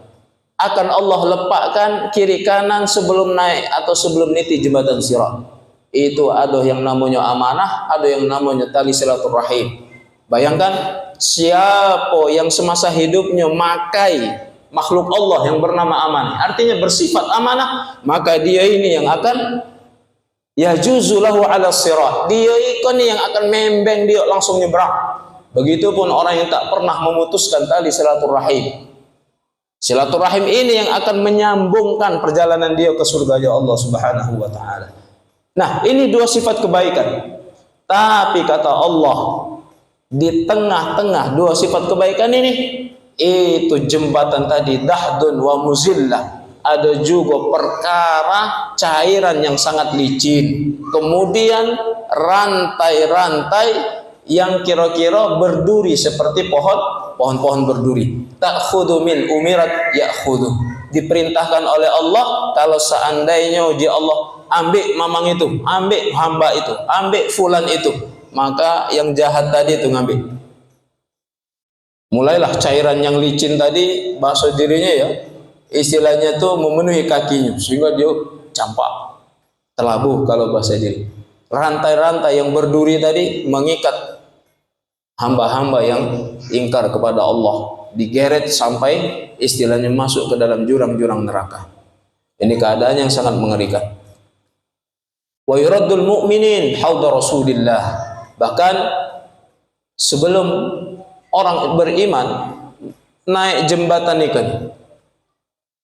Akan Allah lepakkan kiri kanan sebelum naik atau sebelum niti jembatan sirat. Itu ada yang namanya amanah, ada yang namanya tali silaturahim. Bayangkan siapa yang semasa hidupnya makai makhluk Allah yang bernama amanah, artinya bersifat amanah, maka dia ini yang akan yajuzu lahu ala sirat. Dia ini yang akan membeng, dia langsung nyebrang. Begitupun orang yang tak pernah memutuskan tali silaturahim. Silaturahim ini yang akan menyambungkan perjalanan dia ke surga Allah Subhanahu wa taala. Nah, ini dua sifat kebaikan. Tapi kata Allah, di tengah-tengah dua sifat kebaikan ini, itu jembatan tadi dahdun wa muzillah, ada juga perkara cairan yang sangat licin, kemudian rantai-rantai yang kira-kira berduri seperti pohon-pohon berduri. Ta'khudhu min umirat ya'khudhu, diperintahkan oleh Allah, kalau seandainya dia Allah ambil mamang itu, ambil hamba itu, ambil fulan itu, maka yang jahat tadi itu ngambil. Mulailah cairan yang licin tadi basuh dirinya, ya istilahnya tuh memenuhi kakinya sehingga dia campak, telabuh kalau bahasa diri. Rantai-rantai yang berduri tadi mengikat hamba-hamba yang ingkar kepada Allah, digeret sampai istilahnya masuk ke dalam jurang-jurang neraka. Ini keadaan yang sangat mengerikan. Wa yuraddul mu'minin hauda Rasulillah, bahkan sebelum orang beriman naik jembatan ikan,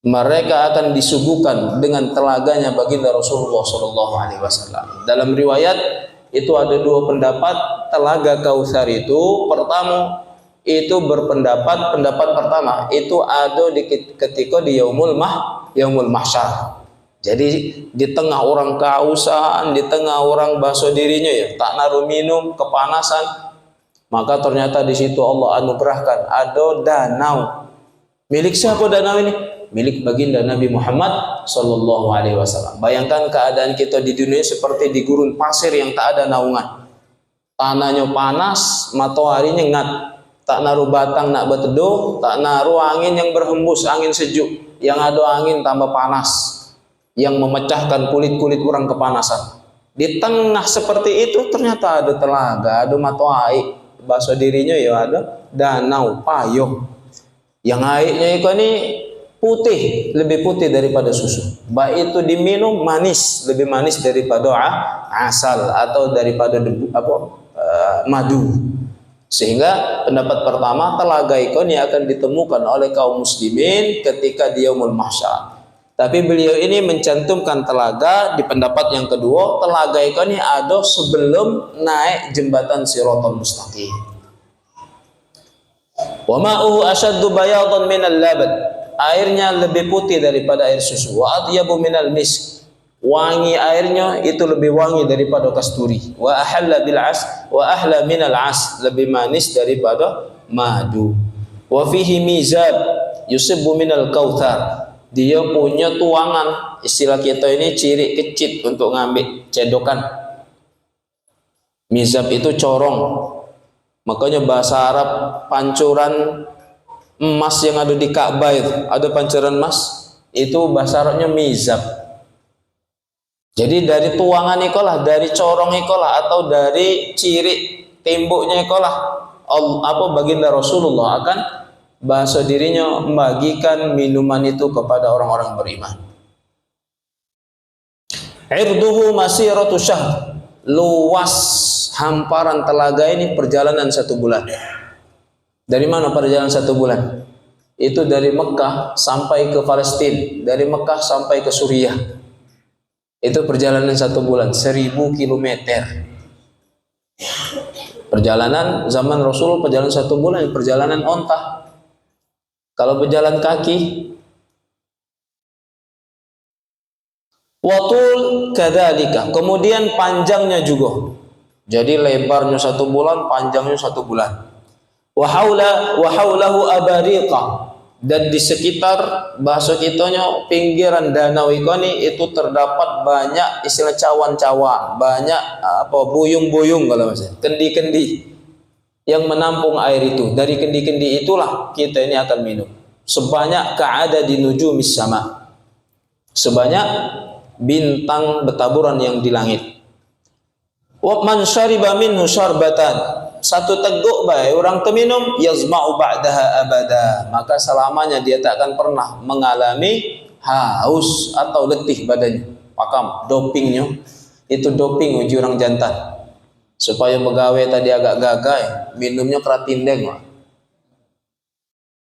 mereka akan disuguhkan dengan telaganya baginda Rasulullah sallallahu alaihi wasallam. Dalam riwayat itu ada dua pendapat. Telaga Kautsar itu pertama itu berpendapat, pendapat pertama itu ada ketika di yaumul mahsyar. Jadi di tengah orang kehausan, di tengah orang basuh dirinya, ya tak naruh minum, kepanasan, maka ternyata di situ Allah anugerahkan ada danau. Milik siapa danau ini? Milik baginda Nabi Muhammad sallallahu alaihi wasallam. Bayangkan keadaan kita di dunia seperti di gurun pasir yang tak ada naungan. Tanahnya panas, mataharinya ngat, tak naruh batang nak berteduh, tak naruh angin yang berhembus, angin sejuk. Yang ada angin tambah panas, yang memecahkan kulit-kulit orang kepanasan. Di tengah seperti itu ternyata ada telaga, ada mata air, basuh dirinya ya ada danau payung. Yang airnya ini putih, lebih putih daripada susu. Baik itu diminum manis, lebih manis daripada asal atau daripada madu. Sehingga pendapat pertama, telaga ini akan ditemukan oleh kaum muslimin ketika di yaumul mahsyar. Tapi beliau ini mencantumkan telaga di pendapat yang kedua, telaga ini ada sebelum naik jembatan Shiratal Mustaqim. Wa ma'uhu ashaddu bayadan minal laban, airnya lebih putih daripada air susu. Wa atyabu minal misk, wangi airnya itu lebih wangi daripada kasturi. Wa ahalla bil as wa ahla minal as, lebih manis daripada madu. Wa fihi mizab yusibbu minal kautsar, dia punya tuangan, istilah kita ini ciri kecit untuk ngambil cedokan. Mizab itu corong. Makanya bahasa Arab pancuran emas yang ada di Ka'bah itu, ada pancuran emas, itu bahasa Arabnya mizab. Jadi dari tuangan ikolah, dari corong ikolah, atau dari ciri temboknya ikolah, baginda Rasulullah akan bahasa dirinya membagikan minuman itu kepada orang-orang beriman. Irduhu masiratu syahr, luas hamparan telaga ini perjalanan 1 bulan. Dari mana perjalanan 1 bulan? itu dari Mekah sampai ke Palestina, dari Mekah sampai ke Suriah. Itu perjalanan 1 bulan, 1000 kilometer. Perjalanan zaman Rasul perjalanan 1 bulan, perjalanan onta. Kalau berjalan kaki, watul kadzalika, kemudian panjangnya juga. Jadi lebarnya 1 bulan, panjangnya 1 bulan. Wa haulahu abariqa, dan di sekitar bahasa kitanya pinggiran danau ikoni itu terdapat banyak istilah cawan-cawan, banyak buyung-buyung kalau maksudnya, kendi-kendi yang menampung air itu. Dari kendi-kendi itulah kita ini akan minum. Sebanyak ka'ada di nujumis sama, sebanyak bintang bertaburan yang di langit. Wa man syariba minhu syarbatan, 1 teguk baik orang terminum, yazma'u ba'daha abada, maka selamanya dia tak akan pernah mengalami haus atau letih badannya. Pakam dopingnya itu, doping uji orang jantan supaya pegawai tadi agak gagai, minumnya keratindeng Pak.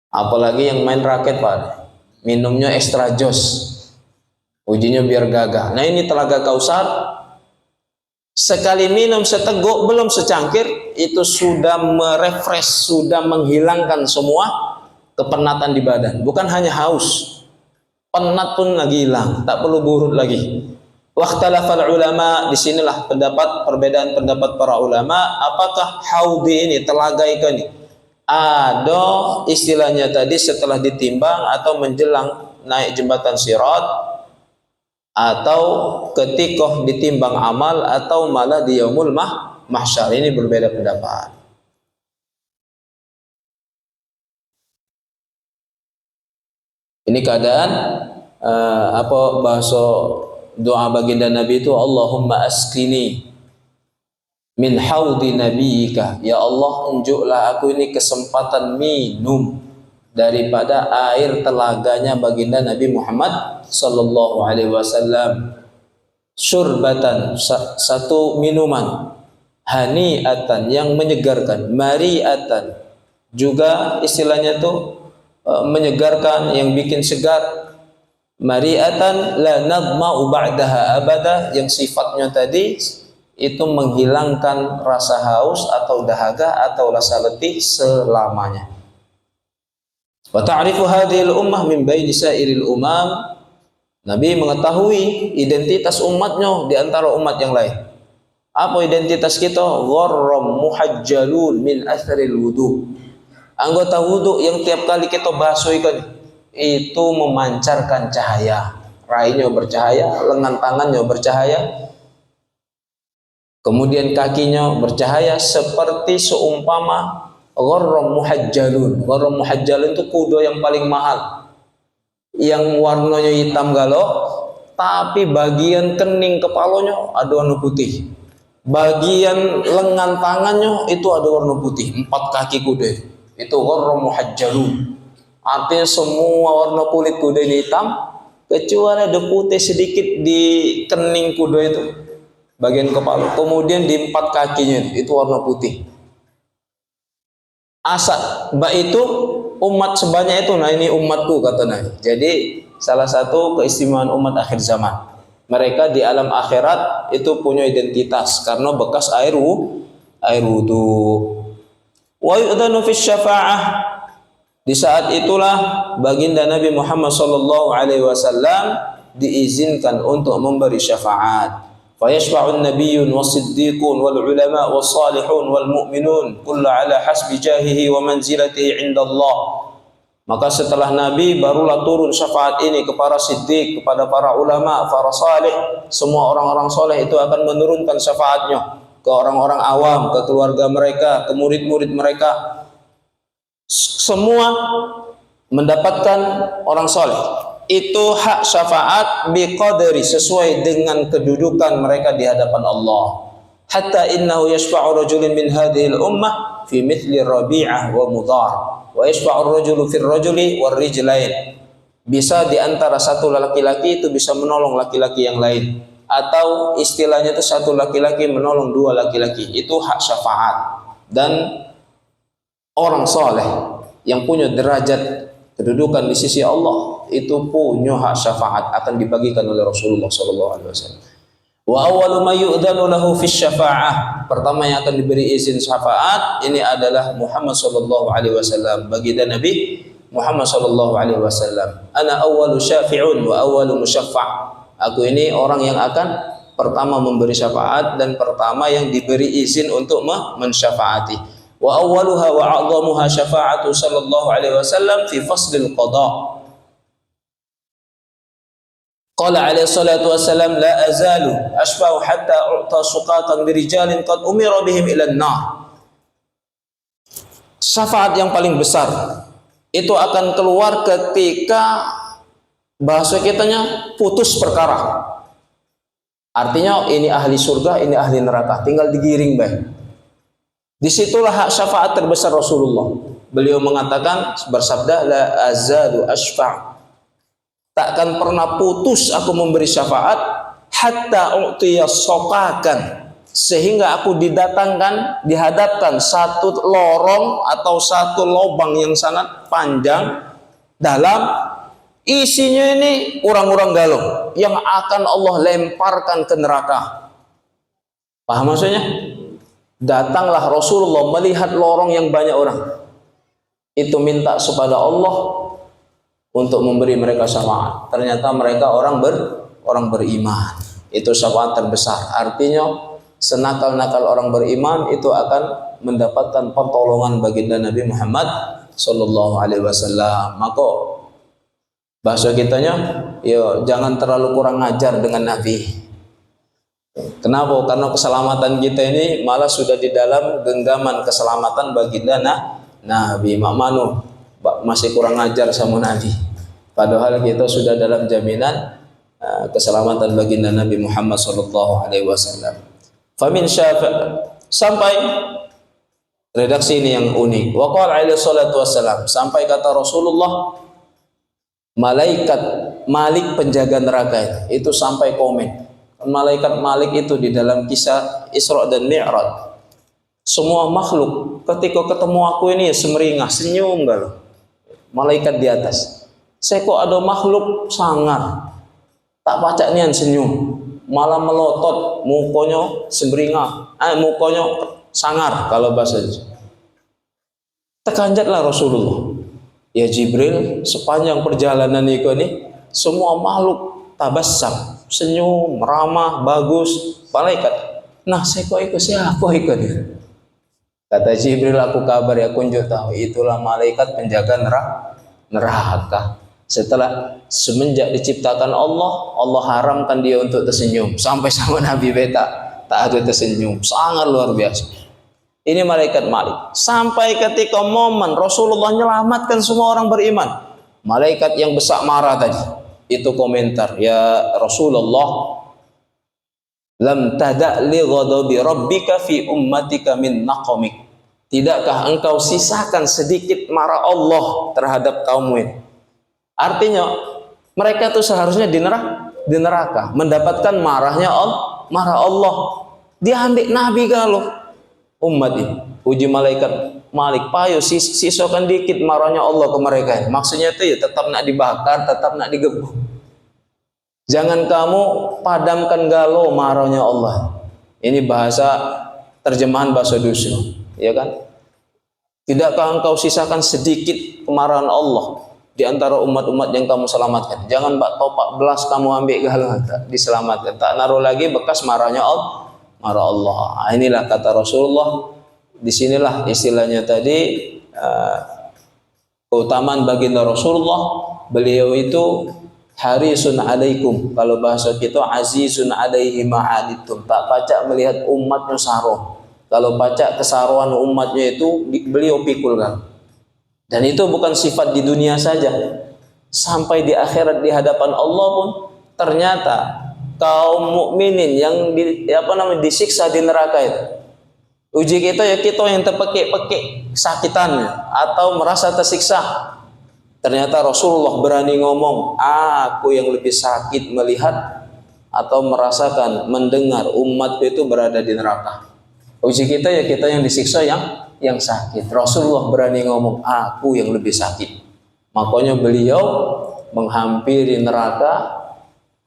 Apalagi yang main raket Pak, minumnya extra jos, ujinya biar gagah. Nah ini Telaga Kausar, sekali minum seteguk, belum secangkir, itu sudah merefresh, sudah menghilangkan semua kepenatan di badan. Bukan hanya haus, penat pun lagi hilang, tak perlu burut lagi. Waqtalafal ulama, disinilah perbedaan pendapat para ulama, apakah haudi ini, telaga ikan ini, ada istilahnya tadi setelah ditimbang atau menjelang naik jembatan Sirat, atau ketika ditimbang amal, atau malah di yaumul mahsyar. Ini berbeda pendapat. Ini keadaan bahasa doa baginda Nabi itu, Allahumma askini min haudi nabiyika, ya Allah unjuklah aku ini kesempatan minum daripada air telaganya baginda Nabi Muhammad sallallahu alaihi wasallam, syurbatan, 1 minuman, hani'atan, yang menyegarkan, mari'atan, juga istilahnya tuh menyegarkan, yang bikin segar, mari'atan la nadma'u ba'daha abada, yang sifatnya tadi itu menghilangkan rasa haus atau dahaga atau rasa letih selamanya. Wa ta'rifu hadhil ummah min baini sa'iril umam, Nabi mengetahui identitas umatnya di antara umat yang lain. Apa identitas kita? Gharram muhajjalun min atharil wudu, anggota wudu yang tiap kali kita basuh itu memancarkan cahaya, rainya bercahaya, lengan tangannya bercahaya, kemudian kakinya bercahaya, seperti seumpama gharram muhajjalun. Gharram muhajjalun itu kuda yang paling mahal, yang warnanya hitam galau, tapi bagian kening kepalanya ada warna putih, bagian lengan tangannya itu ada warna putih. 4 kaki kuda itu gharram muhajjalun, artinya semua warna kulit kuda ini hitam, kecuali ada putih sedikit di kening kuda itu, bagian kepala, kemudian di 4 kakinya itu warna putih. Asal itu umat sebanyak itu, nah ini umatku kata Nabi. Jadi salah satu keistimewaan umat akhir zaman, mereka di alam akhirat itu punya identitas karena bekas air wudu. Wa yu'dhanu fi syafa'ah, di saat itulah baginda Nabi Muhammad sallallahu alaihi wasallam diizinkan untuk memberi syafaat. Fayashfa'un nabiyyun was-siddiqun wal ulama was-salihun wal mu'minun kullu ala hasbi jahihi wa manzilatihi 'inda Allah. Maka setelah Nabi barulah turun syafaat ini kepada siddiq, kepada para ulama, para salih. Semua orang-orang soleh itu akan menurunkan syafaatnya ke orang-orang awam, ke keluarga mereka, ke murid-murid mereka. Semua mendapatkan orang soleh. Itu hak syafaat biqadri, sesuai dengan kedudukan mereka di hadapan Allah. Hatta innahu yashfa'u rajulun min hadhihi al-ummah fi mithli Rabi'ah wa Mudhar, wa yashfa'u ar-rajulu fi ar-rajuli war-rijlain. Bisa di antara satu laki-laki itu bisa menolong laki-laki yang lain, atau istilahnya itu satu laki-laki menolong 2 laki-laki. Itu hak syafaat. Dan orang soleh yang punya derajat kedudukan di sisi Allah, itu punya hak syafaat akan dibagikan oleh Rasulullah sallallahu alaihi wasallam. Wa awwalu ma yu'dzanu lahu fi syafa'ah, pertama yang akan diberi izin syafaat ini adalah Muhammad sallallahu alaihi wasallam, baginda Nabi Muhammad sallallahu alaihi wasallam. Ana awwalu syafi'un wa awwalu musyaffa'. Aku ini orang yang akan pertama memberi syafaat dan pertama yang diberi izin untuk mensyafaati. Wa awwaluha wa a'dhamuha syafa'atu sallallahu alaihi wasallam fi faslil qada. Qala alaihi salatu wassalam la azalu ashfa'u hatta u'ta suqatan birijalin qad umira bihim ila an-nar. Syafaat yang paling besar itu akan keluar ketika bahasa kitanya putus perkara. Artinya ini ahli surga, ini ahli neraka, tinggal digiring baik. Disitulah hak syafaat terbesar Rasulullah. Beliau mengatakan, bersabda, la azalu ashfa', takkan pernah putus aku memberi syafaat hatta u'tiya sokakan, sehingga aku dihadapkan satu lorong atau satu lubang yang sangat panjang, dalam isinya ini orang-orang galuh yang akan Allah lemparkan ke neraka. Paham maksudnya? Datanglah Rasulullah melihat lorong yang banyak orang. Itu minta kepada Allah untuk memberi mereka syafaat. Ternyata mereka orang beriman. Itu syafaat terbesar. Artinya senakal-nakal orang beriman itu akan mendapatkan pertolongan baginda Nabi Muhammad sallallahu alaihi wasallam. Maka bahasa kitanya, yo jangan terlalu kurang ajar dengan Nabi. Kenapa? Karena keselamatan kita ini malah sudah di dalam genggaman keselamatan baginda Nabi. Mak manu masih kurang ajar sama Nabi. Padahal kita sudah dalam jaminan keselamatan baginda Nabi Muhammad sallallahu alaihi wasallam. Famin sampai redaksi ini yang unik. Wa qala alaihi salatu wassalam, sampai kata Rasulullah, malaikat Malik penjaga neraka itu sampai komen. Malaikat Malik itu di dalam kisah Isra dan Mi'raj, semua makhluk ketika ketemu aku ini semeringah, senyum galau. Malaikat di atas, saya kok ada makhluk sangar, tak pacak nian senyum, malah melotot, mukanya semeringah, mukanya sangar kalau bahasa Jawa. Tekanjatlah Rasulullah, ya Jibril, sepanjang perjalanan ini semua makhluk tabassam, senyum, ramah, bagus. Malaikat, nah saya kok ikut siapa ikut? Kata Jibril, aku kabar ya kunjuk tahu, itulah malaikat penjaga neraka. Semenjak diciptakan Allah, Allah haramkan dia untuk tersenyum. Sampai sama Nabi beta tak ada tersenyum, sangat luar biasa. Ini malaikat Malik. Sampai ketika momen Rasulullah menyelamatkan semua orang beriman, malaikat yang besar marah tadi itu komentar, ya Rasulullah, lam tada' li ghadabi rabbika fi ummatika min naqamik. Tidakkah engkau sisakan sedikit marah Allah terhadap kaummu ini? Artinya mereka itu seharusnya di neraka mendapatkan marah Allah. Dia ambil Nabi kalau umat ini. Uji malaikat Malik, payo sisakan dikit marahnya Allah ke mereka. Maksudnya itu ya tetap nak dibakar, tetap nak digebuk. Jangan kamu padamkan galau marahnya Allah. Ini bahasa terjemahan bahasa dusun, ya kan? Tidakkah engkau sisakan sedikit kemarahan Allah di antara umat-umat yang kamu selamatkan? Jangan bak topak belas kamu ambil galau diselamatkan. Tak naruh lagi bekas marahnya Allah. Marah Allah. Inilah kata Rasulullah. Disinilah istilahnya tadi keutamaan baginda Rasulullah. Beliau itu harisun alaikum, kalau bahasa kita azizun alaihi ma'anitum, tak pacak melihat umatnya saroh. Kalau pacak kesaruhan umatnya itu beliau pikulkan. Dan itu bukan sifat di dunia saja, sampai di akhirat di hadapan Allah pun ternyata kaum mukminin yang disiksa di neraka itu, uji kita ya kita yang terpekik-pekik sakitannya atau merasa tersiksa. Ternyata Rasulullah berani ngomong, aku yang lebih sakit melihat atau merasakan mendengar umat itu berada di neraka. Uji kita ya kita yang disiksa yang sakit. Rasulullah berani ngomong, aku yang lebih sakit. Makanya beliau menghampiri neraka,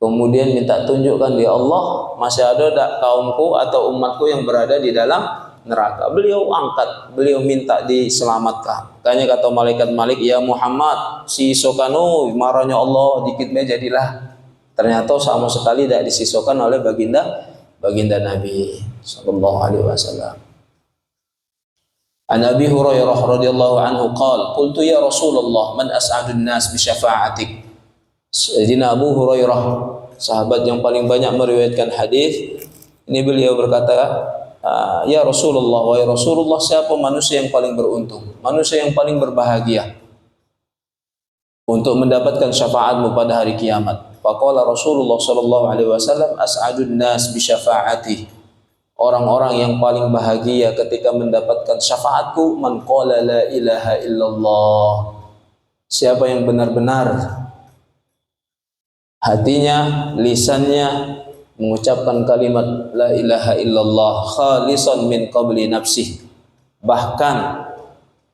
kemudian minta tunjukkan, ya Allah, masih ada tak kaumku atau umatku yang berada di dalam neraka. Beliau angkat, beliau minta diselamatkan. Makanya kata malaikat Malik, ya Muhammad, si sokanu marahnya Allah dikit be jadilah. Ternyata sama sekali tidak disisokan oleh baginda Nabi sallallahu alaihi wasallam. An Abi Hurairah radhiyallahu anhu qala qultu ya Rasulullah man as'adun nas bi syafa'atik. Sayyidina Abu Hurairah, sahabat yang paling banyak meriwayatkan hadis, ini beliau berkata, ya Rasulullah, wahai Rasulullah, siapa manusia yang paling beruntung, manusia yang paling berbahagia untuk mendapatkan syafaatmu pada hari kiamat? Faqala Rasulullah sallallahu alaihi wasallam, as'adun nas bi syafa'ati. Orang-orang yang paling bahagia ketika mendapatkan syafaatku, man qala la ilaha illallah. Siapa yang benar-benar hatinya, lisannya mengucapkan kalimat la ilaha illallah khalisan min qabli nafsih. Bahkan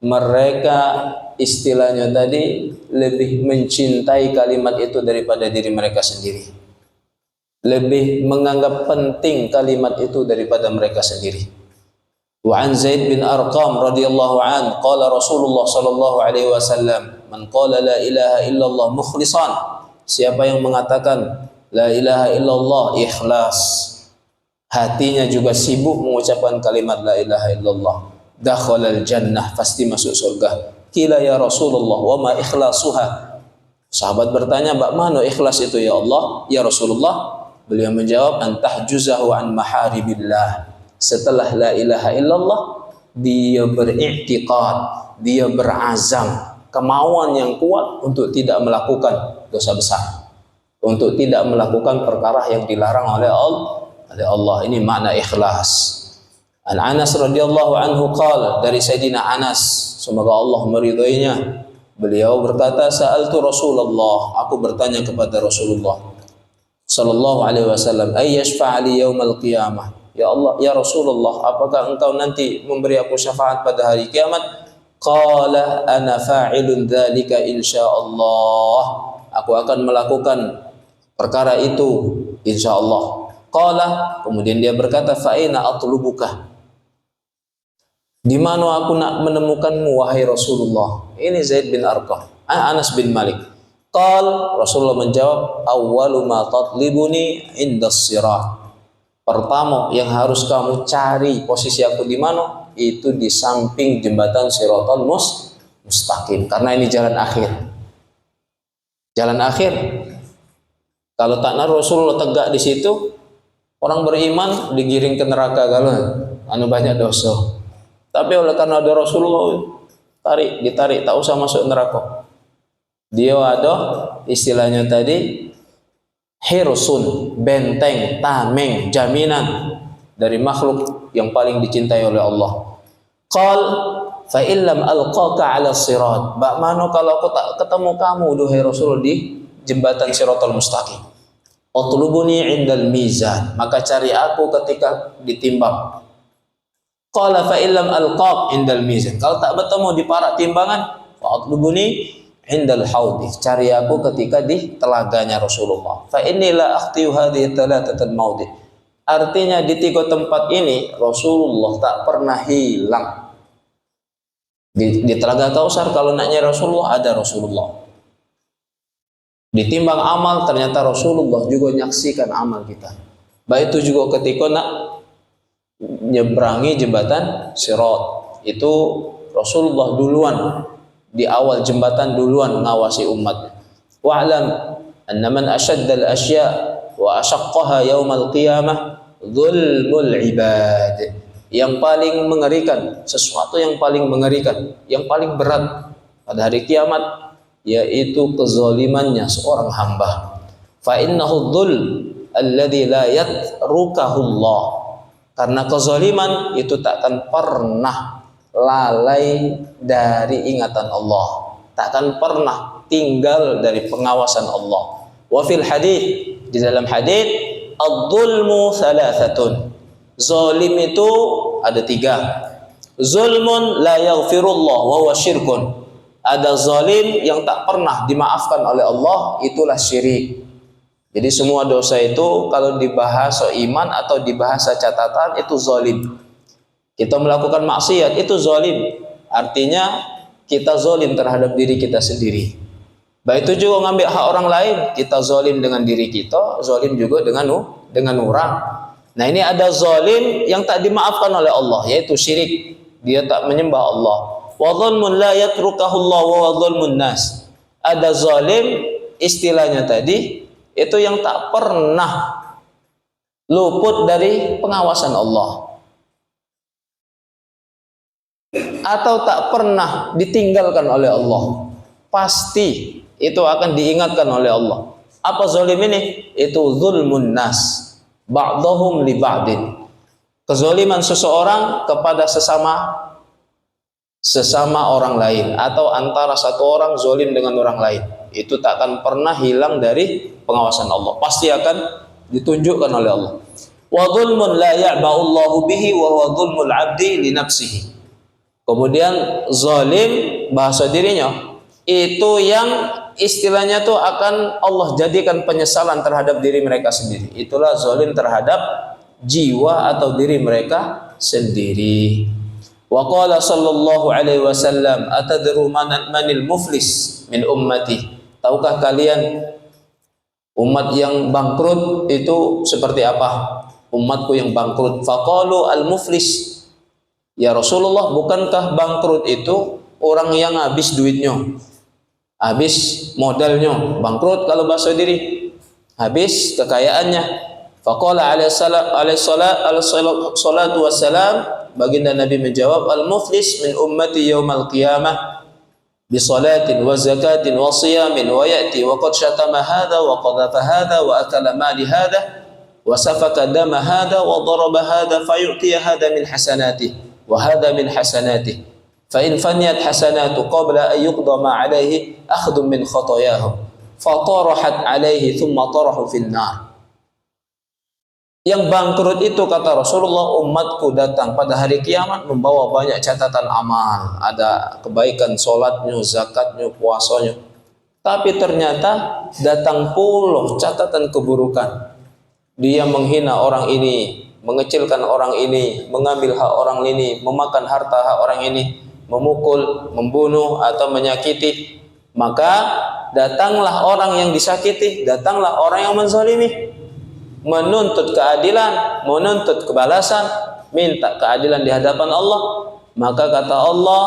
mereka istilahnya tadi lebih mencintai kalimat itu daripada diri mereka sendiri. Lebih menganggap penting kalimat itu daripada mereka sendiri. Wa an Zaid bin Arqam radhiyallahu an qala Rasulullah sallallahu alaihi wasallam, man qala la ilaha illallah mukhlishan. Siapa yang mengatakan la ilaha illallah ikhlas, hatinya juga sibuk mengucapkan kalimat la ilaha illallah, dakhalal jannah, pasti masuk surga. Qila ya Rasulullah wa ma ikhlasuha. Sahabat bertanya, bagaimana ikhlas itu ya Allah, ya Rasulullah? Beliau menjawab, antahjuzahu an maharibillah. Setelah la ilaha illallah, dia beriktiqad, dia berazam, kemauan yang kuat untuk tidak melakukan dosa besar, untuk tidak melakukan perkara yang dilarang oleh Allah. Ini makna ikhlas. An Anas radhiyallahu anhu qala, dari Sayyidina Anas, semoga Allah meridhoinya, beliau berkata, sa'altu Rasulullah, aku bertanya kepada Rasulullah sallallahu alaihi wasallam, ay yashfa'ali yaumal qiyamah. Ya Allah, ya Rasulullah, apakah engkau nanti memberi aku syafaat pada hari kiamat? Qala ana fa'ilun dzalika insyaallah. Aku akan melakukan perkara itu insyaallah. Qala, kemudian dia berkata, fa aina atlubuka? Di mana aku nak menemukanmu wahai Rasulullah? Ini Zaid bin Arqam, Anas bin Malik. Qal, Rasulullah menjawab, awwalu ma tatlibuni indas sirat. Pertama yang harus kamu cari posisi aku di mana? Itu di samping jembatan Siratal Mustaqim, karena ini jalan akhir. Jalan akhir. Kalau tak naruh Rasulullah tegak di situ, orang beriman digiring ke neraka kalau anu banyak dosa. Tapi oleh karena ada Rasulullah, ditarik, tak usah masuk neraka. Dia ada istilahnya tadi hirsun, benteng, tameng, jaminan dari makhluk yang paling dicintai oleh Allah. Qal fa illam alqaka ala sirat. Bagaimana kalau aku tak ketemu kamu duhai Rasul di jembatan Siratal Mustaqim? Utlubuni indal mizan, maka cari aku ketika ditimbang. Qala fa illam alqaq indal mizan. Kalau tak bertemu di parak timbangan, fa utlubuni indal haudi, cari aku ketika di telaganya Rasulullah. Fa inilah akhtiu hadhihi thalathatan maudi. Artinya di tiga tempat ini Rasulullah tak pernah hilang. Di telaga Kausar kalau naknya Rasulullah, ada Rasulullah. Ditimbang amal, ternyata Rasulullah juga menyaksikan amal kita. Baik itu juga ketika nak nyeberangi jembatan Sirat, itu Rasulullah duluan di awal jembatan, duluan mengawasi umat. Wa'lam anna man ashadda al-asya' wa ashaqqaha yaumal qiyamah dzulmul ibad. Yang paling mengerikan, sesuatu yang paling mengerikan, yang paling berat pada hari kiamat, yaitu kezalimannya seorang hamba. Fa innahu dzul alladzi la yatrukahu Allah. Karena kezaliman itu tak akan pernah lalai dari ingatan Allah, takkan pernah tinggal dari pengawasan Allah. Wa fil hadits, di dalam hadits, adz-dzulmu thalathatun. Zalim itu ada tiga. Zulmun la yaghfirullah wa huwa syirkun. ada zalim yang tak pernah dimaafkan oleh Allah, itulah syirik. Jadi semua dosa itu kalau di bahasa iman atau di bahasa catatan itu zalim. Kita melakukan maksiat itu zalim. Artinya kita zalim terhadap diri kita sendiri. Baik itu juga ngambil hak orang lain, kita zalim dengan diri kita, zalim juga dengan orang. Nah, ini ada zalim yang tak dimaafkan oleh Allah, yaitu syirik. Dia tak menyembah Allah. Wa dzulmun la yatrukahu Allah wa dzulmun nas. Ada zalim, istilahnya tadi itu yang tak pernah luput dari pengawasan Allah, atau tak pernah ditinggalkan oleh Allah. Pasti itu akan diingatkan oleh Allah. Apa zalim ini? Itu zulmun nas ba'dhum li ba'din. Kezaliman seseorang kepada sesama orang lain, atau antara satu orang zalim dengan orang lain, itu tak akan pernah hilang dari pengawasan Allah, pasti akan ditunjukkan oleh Allah. Wa dzulmun la ya'ba'u Allahu bihi wa huwa dzulmul 'abdi li nafsihi. Kemudian zalim bahasa dirinya itu yang istilahnya tuh akan Allah jadikan penyesalan terhadap diri mereka sendiri. Itulah zalim terhadap jiwa atau diri mereka sendiri. Wa qala sallallahu alaihi wasallam, atadru manil muflis min ummati. Tahukah kalian umat yang bangkrut itu seperti apa? Umatku yang bangkrut. Faqalu al muflis, ya Rasulullah, bukankah bangkrut itu orang yang habis duitnya, habis modalnya? Bangkrut kalau bahasa diri, habis kekayaannya. Faqala alaihi salatu wassalam, baginda Nabi menjawab, al-muflis min ummati yaumal qiyamah bi salatin wa zakatin wa siyamin wa ya'ti wa qad syatama hadha wa qadhafa hadha wa akala mali hadha wa safaka dama hadha wa daraba hadha fayu'ti hadha min hasanatihi wa hadha min hasanatihi fa in faniyat hasanatu qabla an yuqda ma alayhi akhdhu min khatayahum fa tarahat alayhi thumma tarahu fin nar. Yang bangkrut itu, kata Rasulullah, umatku datang pada hari kiamat membawa banyak catatan amal, ada kebaikan sholatnya, zakatnya, puasanya, tapi ternyata datang puluh catatan keburukan. Dia menghina orang ini, mengecilkan orang ini, mengambil hak orang ini, memakan harta hak orang ini, memukul, membunuh atau menyakiti. Maka datanglah orang yang disakiti, datanglah orang yang menzalimi, menuntut keadilan, menuntut kebalasan, minta keadilan di hadapan Allah. Maka kata Allah,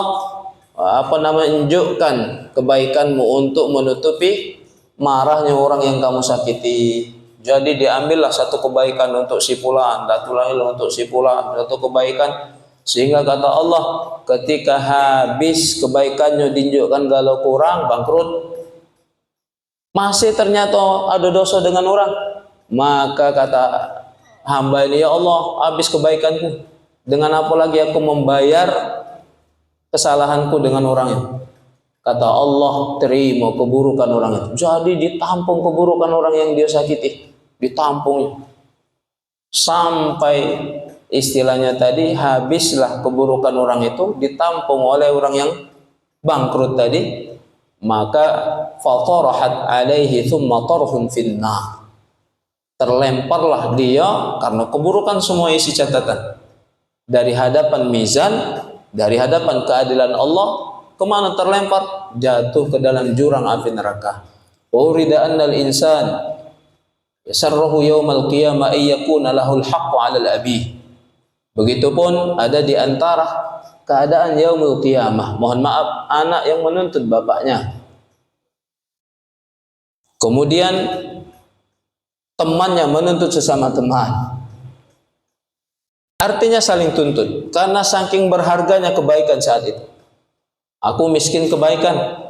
tunjukkan kebaikanmu untuk menutupi marahnya orang yang kamu sakiti. Jadi diambillah satu kebaikan untuk si fulan, satu lagi untuk si fulan, satu kebaikan, sehingga kata Allah, ketika habis kebaikannya ditunjukkan kalau kurang, bangkrut, masih ternyata ada dosa dengan orang. Maka kata hamba ini, ya Allah, habis kebaikanku, dengan apa lagi aku membayar kesalahanku dengan orangnya? Kata Allah, terima keburukan orang itu. Jadi ditampung keburukan orang yang dia sakiti, ditampung sampai istilahnya tadi habislah keburukan orang itu, ditampung oleh orang yang bangkrut tadi. Maka fatarahat alaihi thumma tarhun finnar, terlemparlah dia karena keburukan semua isi catatan dari hadapan mizan, dari hadapan keadilan Allah. Kemana terlempar? Jatuh ke dalam jurang api neraka. Wa urida annal insan yasarruhu yaumal qiyamah ay yakuna lahul haqqu 'alal abi. Begitupun ada di antara keadaan yaumul qiyamah, mohon maaf, anak yang menuntut bapaknya, kemudian temannya menuntut sesama teman. Artinya saling tuntut, karena saking berharganya kebaikan saat itu. Aku miskin kebaikan,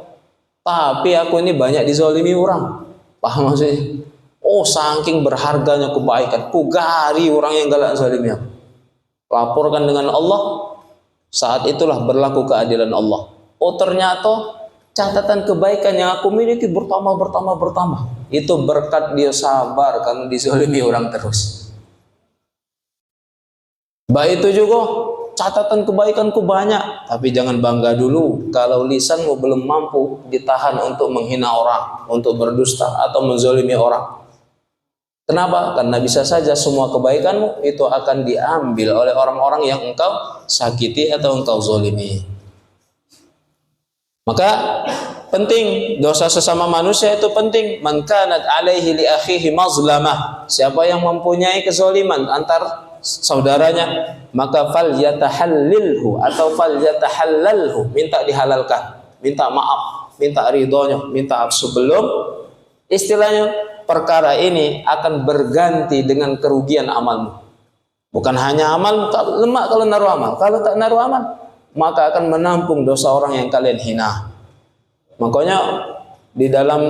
tapi aku ini banyak dizalimi orang. Paham maksudnya? Oh, saking berharganya kebaikan, ku gari orang yang galak zalimnya. Laporkan dengan Allah, saat itulah berlaku keadilan Allah. Oh, ternyata catatan kebaikan yang aku miliki bertambah. Itu berkat dia sabar karena dizalimi orang terus. Baik itu juga catatan kebaikanku banyak. Tapi jangan bangga dulu kalau lisanmu belum mampu ditahan untuk menghina orang, untuk berdusta atau menzalimi orang. Kenapa? Karena bisa saja semua kebaikanmu itu akan diambil oleh orang-orang yang engkau sakiti atau engkau zalimi. Maka penting, dosa sesama manusia itu penting. Man kanat alaihi li akhihi mazlamah. Siapa yang mempunyai kezaliman antar saudaranya, maka fal yatahallilhu atau fal yatahallalhu, minta dihalalkan, minta maaf, minta ridhonya, minta sebelum istilahnya perkara ini akan berganti dengan kerugian amalmu. Bukan hanya amal, lemak kalau naruh amal. Kalau tak naruh amal, maka akan menampung dosa orang yang kalian hina. Makanya di dalam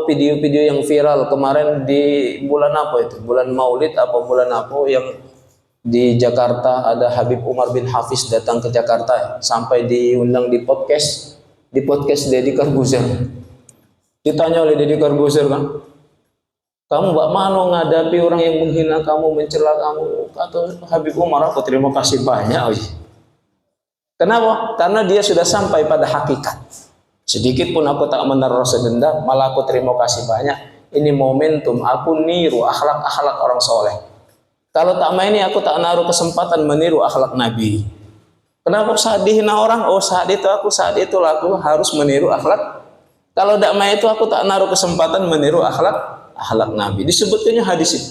video-video yang viral kemarin di bulan apa itu? Bulan Maulid apa bulan apa yang di Jakarta ada Habib Umar bin Hafiz datang ke Jakarta sampai diundang di podcast Deddy Corbuzier. Ditanya oleh Deddy Corbuzier kan, kamu bak mana ngadapi orang yang menghina kamu, mencela kamu? Kata Habib Umar, aku terima kasih banyak. Kenapa? Karena dia sudah sampai pada hakikat. Sedikit pun aku tak menaruh rasa dendam, malah aku terima kasih banyak. Ini momentum aku niru akhlak-akhlak orang soleh. Kalau tak main ini aku tak naruh kesempatan meniru akhlak Nabi. Kenapa saat dihina orang? Oh saat itu aku harus meniru akhlak. Kalau tak main itu aku tak naruh kesempatan meniru akhlak Nabi. Disebutnya hadis itu.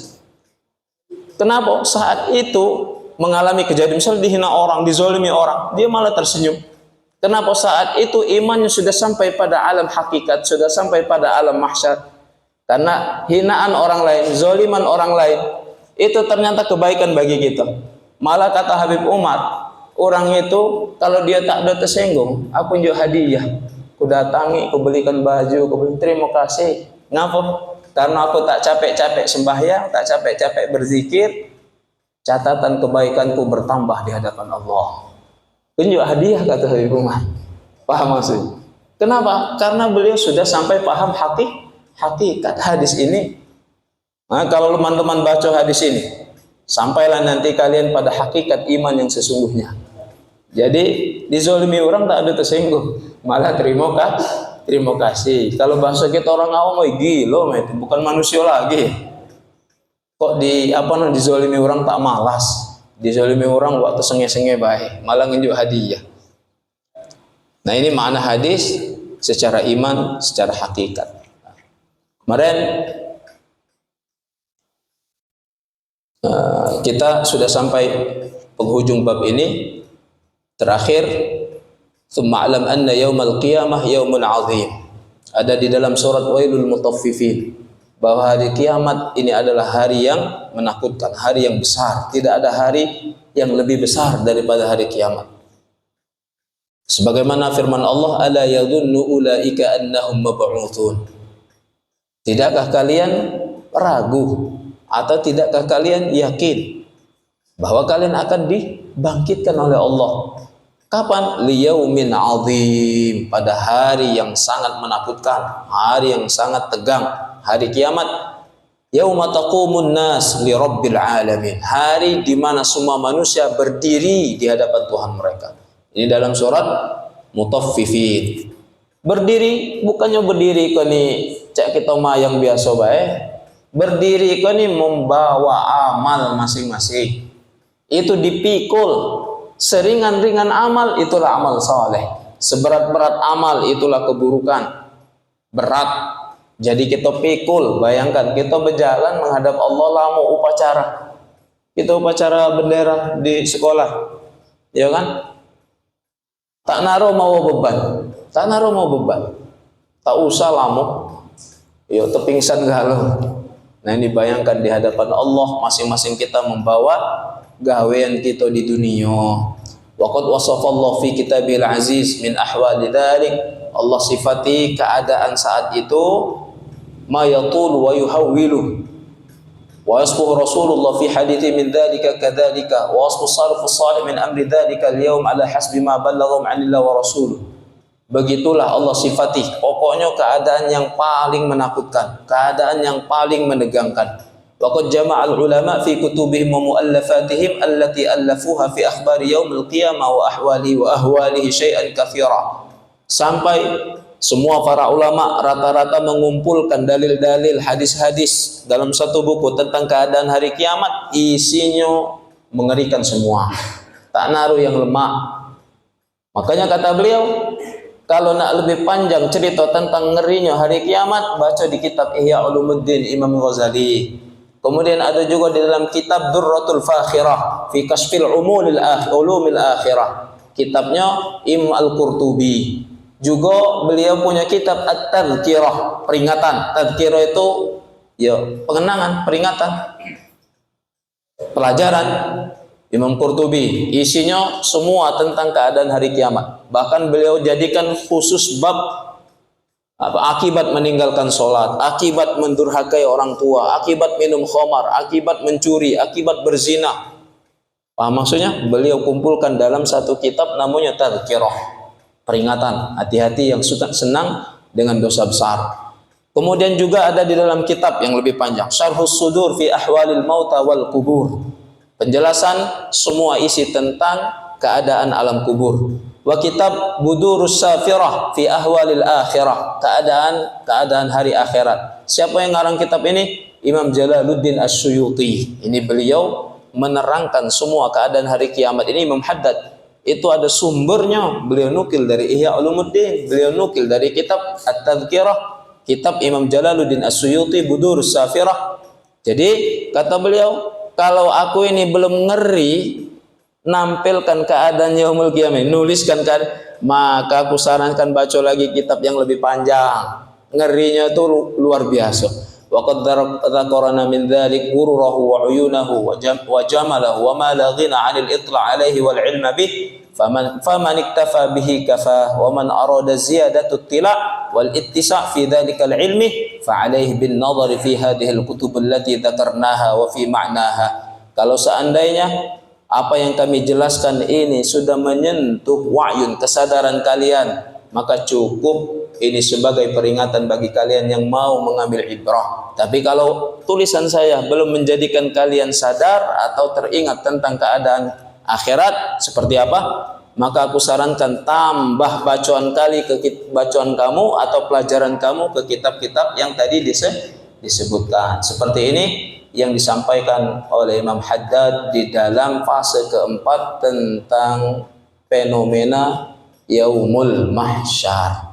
Kenapa? Saat itu mengalami kejadian, misalnya dihina orang, dizolimi orang, dia malah tersenyum. Kenapa? Saat itu imannya sudah sampai pada alam hakikat, sudah sampai pada alam mahsyar. Karena hinaan orang lain, zoliman orang lain, itu ternyata kebaikan bagi kita. Malah kata Habib Umar, orang itu kalau dia tak ada tersinggung, aku unjuk hadiah. Aku datangi, aku belikan baju, aku beli, terima kasih. Ngapa? Karena aku tak capek-capek sembahyang, tak capek-capek berzikir, catatan kebaikanku bertambah di hadapan Allah. Tunjuk hadiah, kata Habib Umar. Paham maksudnya? Kenapa? Karena beliau sudah sampai paham hakikat hadis ini. Nah, kalau teman-teman baca hadis ini, sampailah nanti kalian pada hakikat iman yang sesungguhnya. Jadi dizolimi orang tak ada tersinggung, malah terima kasih. Kalau bahasa kita orang awam, gila, itu bukan manusia lagi. Kok dizolimi orang tak malas, dizolimi orang waktu senge-senge baik, malah nunjuk hadiah. Nah ini makna hadis secara iman, secara hakikat. Kemarin kita sudah sampai penghujung bab ini. Terakhir, tsumma alam anna yaumal qiyamah yaumun azim. Ada di dalam surat Wailul Mutaffifin bahwa hari kiamat ini adalah hari yang menakutkan, hari yang besar. Tidak ada hari yang lebih besar daripada hari kiamat. Sebagaimana firman Allah, ala yadhunnu ulaika annahum mab'utsun. Tidakkah kalian ragu atau tidakkah kalian yakin bahwa kalian akan dibangkitkan oleh Allah? Kapan? Liyaumin azim, pada hari yang sangat menakutkan, hari yang sangat tegang, hari kiamat. Yauma taqumun nas li rabbil alamin, hari di mana semua manusia berdiri di hadapan Tuhan mereka. Ini dalam surat Mutaffifin. Berdiri bukannya berdiri kini cek kita yang biasa baik. Berdiri kini membawa amal masing-masing. Itu dipikul. Seringan-ringan amal itulah amal saleh. Seberat-berat amal itulah keburukan. Berat. Jadi kita pikul. Bayangkan kita berjalan menghadap Allah lama upacara. Kita upacara bendera di sekolah. Ya kan? Tak naruh mau beban. Tak naruh mau beban. Tak usah lama. Yo tepingsan galau. Nah ini bayangkan di hadapan Allah masing-masing kita membawa gawean kita di dunia. Waqad wasafallahu fi kitabil aziz min ahwali dzalik. Allah sifati keadaan saat itu ma yatul wa yuhawwilu. Wa yasfuhu Rasulullah fi hadithi min dzalika kadzalika wa wasfu salafus salih min amri dzalika al-yawm ala hasbi ma ballaghum 'anillah wa rasuluh. Begitulah Allah sifati. Pokoknya keadaan yang paling menakutkan, keadaan yang paling menegangkan. Waqad jama'al ulama fi kutubihim wa mu'allafatihim allati allafuha fi akhbari yaumil qiyamah wa ahwalihi syai'an katsira. Sampai semua para ulama rata-rata mengumpulkan dalil-dalil hadis-hadis dalam satu buku tentang keadaan hari kiamat, isinya mengerikan semua. Tak naruh yang lemah. Makanya kata beliau, kalau nak lebih panjang cerita tentang ngerinya hari kiamat, baca di kitab Ihya Ulumuddin Imam Ghazali. Kemudian ada juga di dalam kitab Durratul Fakhirah fi Kashfil Ulumil Akhirah. Kitabnya Imam Al-Qurtubi. Juga beliau punya kitab At-Tadhkirah, peringatan. Tadhkirah itu ya pengenangan, peringatan. Pelajaran Imam Qurtubi, isinya semua tentang keadaan hari kiamat. Bahkan beliau jadikan khusus bab akibat meninggalkan sholat, akibat mendurhakai orang tua, akibat minum khamar, akibat mencuri, akibat berzina. Paham maksudnya? Beliau kumpulkan dalam satu kitab namanya Tadhkirah, peringatan, hati-hati yang senang dengan dosa besar. Kemudian juga ada di dalam kitab yang lebih panjang, Syarhus Sudur fi Ahwalil Mauta wal Kubur, penjelasan semua isi tentang keadaan alam kubur. Wa kitab Budurus Safirah fi Ahwalil Akhirah, keadaan hari akhirat. Siapa yang ngarang kitab ini? Imam Jalaluddin As-Suyuti. Ini beliau menerangkan semua keadaan hari kiamat. Ini Imam Haddad. Itu ada sumbernya. Beliau nukil dari Ihya Ulumuddin, beliau nukil dari kitab At-Tadhkirah, kitab Imam Jalaluddin As-Suyuti Budurus Safirah. Jadi kata beliau, kalau aku ini belum ngeri nampilkan keadaan yaumul qiyamah, nuliskan maka aku sarankan baca lagi kitab yang lebih panjang. Ngerinya itu luar biasa. Wa qad dzakarna min dzalik ghururahu wa uyunahu wa jamalahu wa ma la ghina 'anil itla' 'alaihi wal 'ilma bih faman iktafa bihi kafa wa man arada ziyadatu ittila' wal ittisa' fi dzalikal 'ilmi fa 'alaihi bin nadhari fi hadhihi al kutub allati dzakarnaha wa fi ma'naha. Kalau seandainya apa yang kami jelaskan ini sudah menyentuh wa'yun, kesadaran kalian, maka cukup ini sebagai peringatan bagi kalian yang mau mengambil ibrah. Tapi kalau tulisan saya belum menjadikan kalian sadar atau teringat tentang keadaan akhirat seperti apa, maka aku sarankan tambah bacaan kamu atau pelajaran kamu ke kitab-kitab yang tadi disebutkan. Seperti ini yang disampaikan oleh Imam Haddad di dalam fase keempat tentang fenomena Yaumul Mahsyar.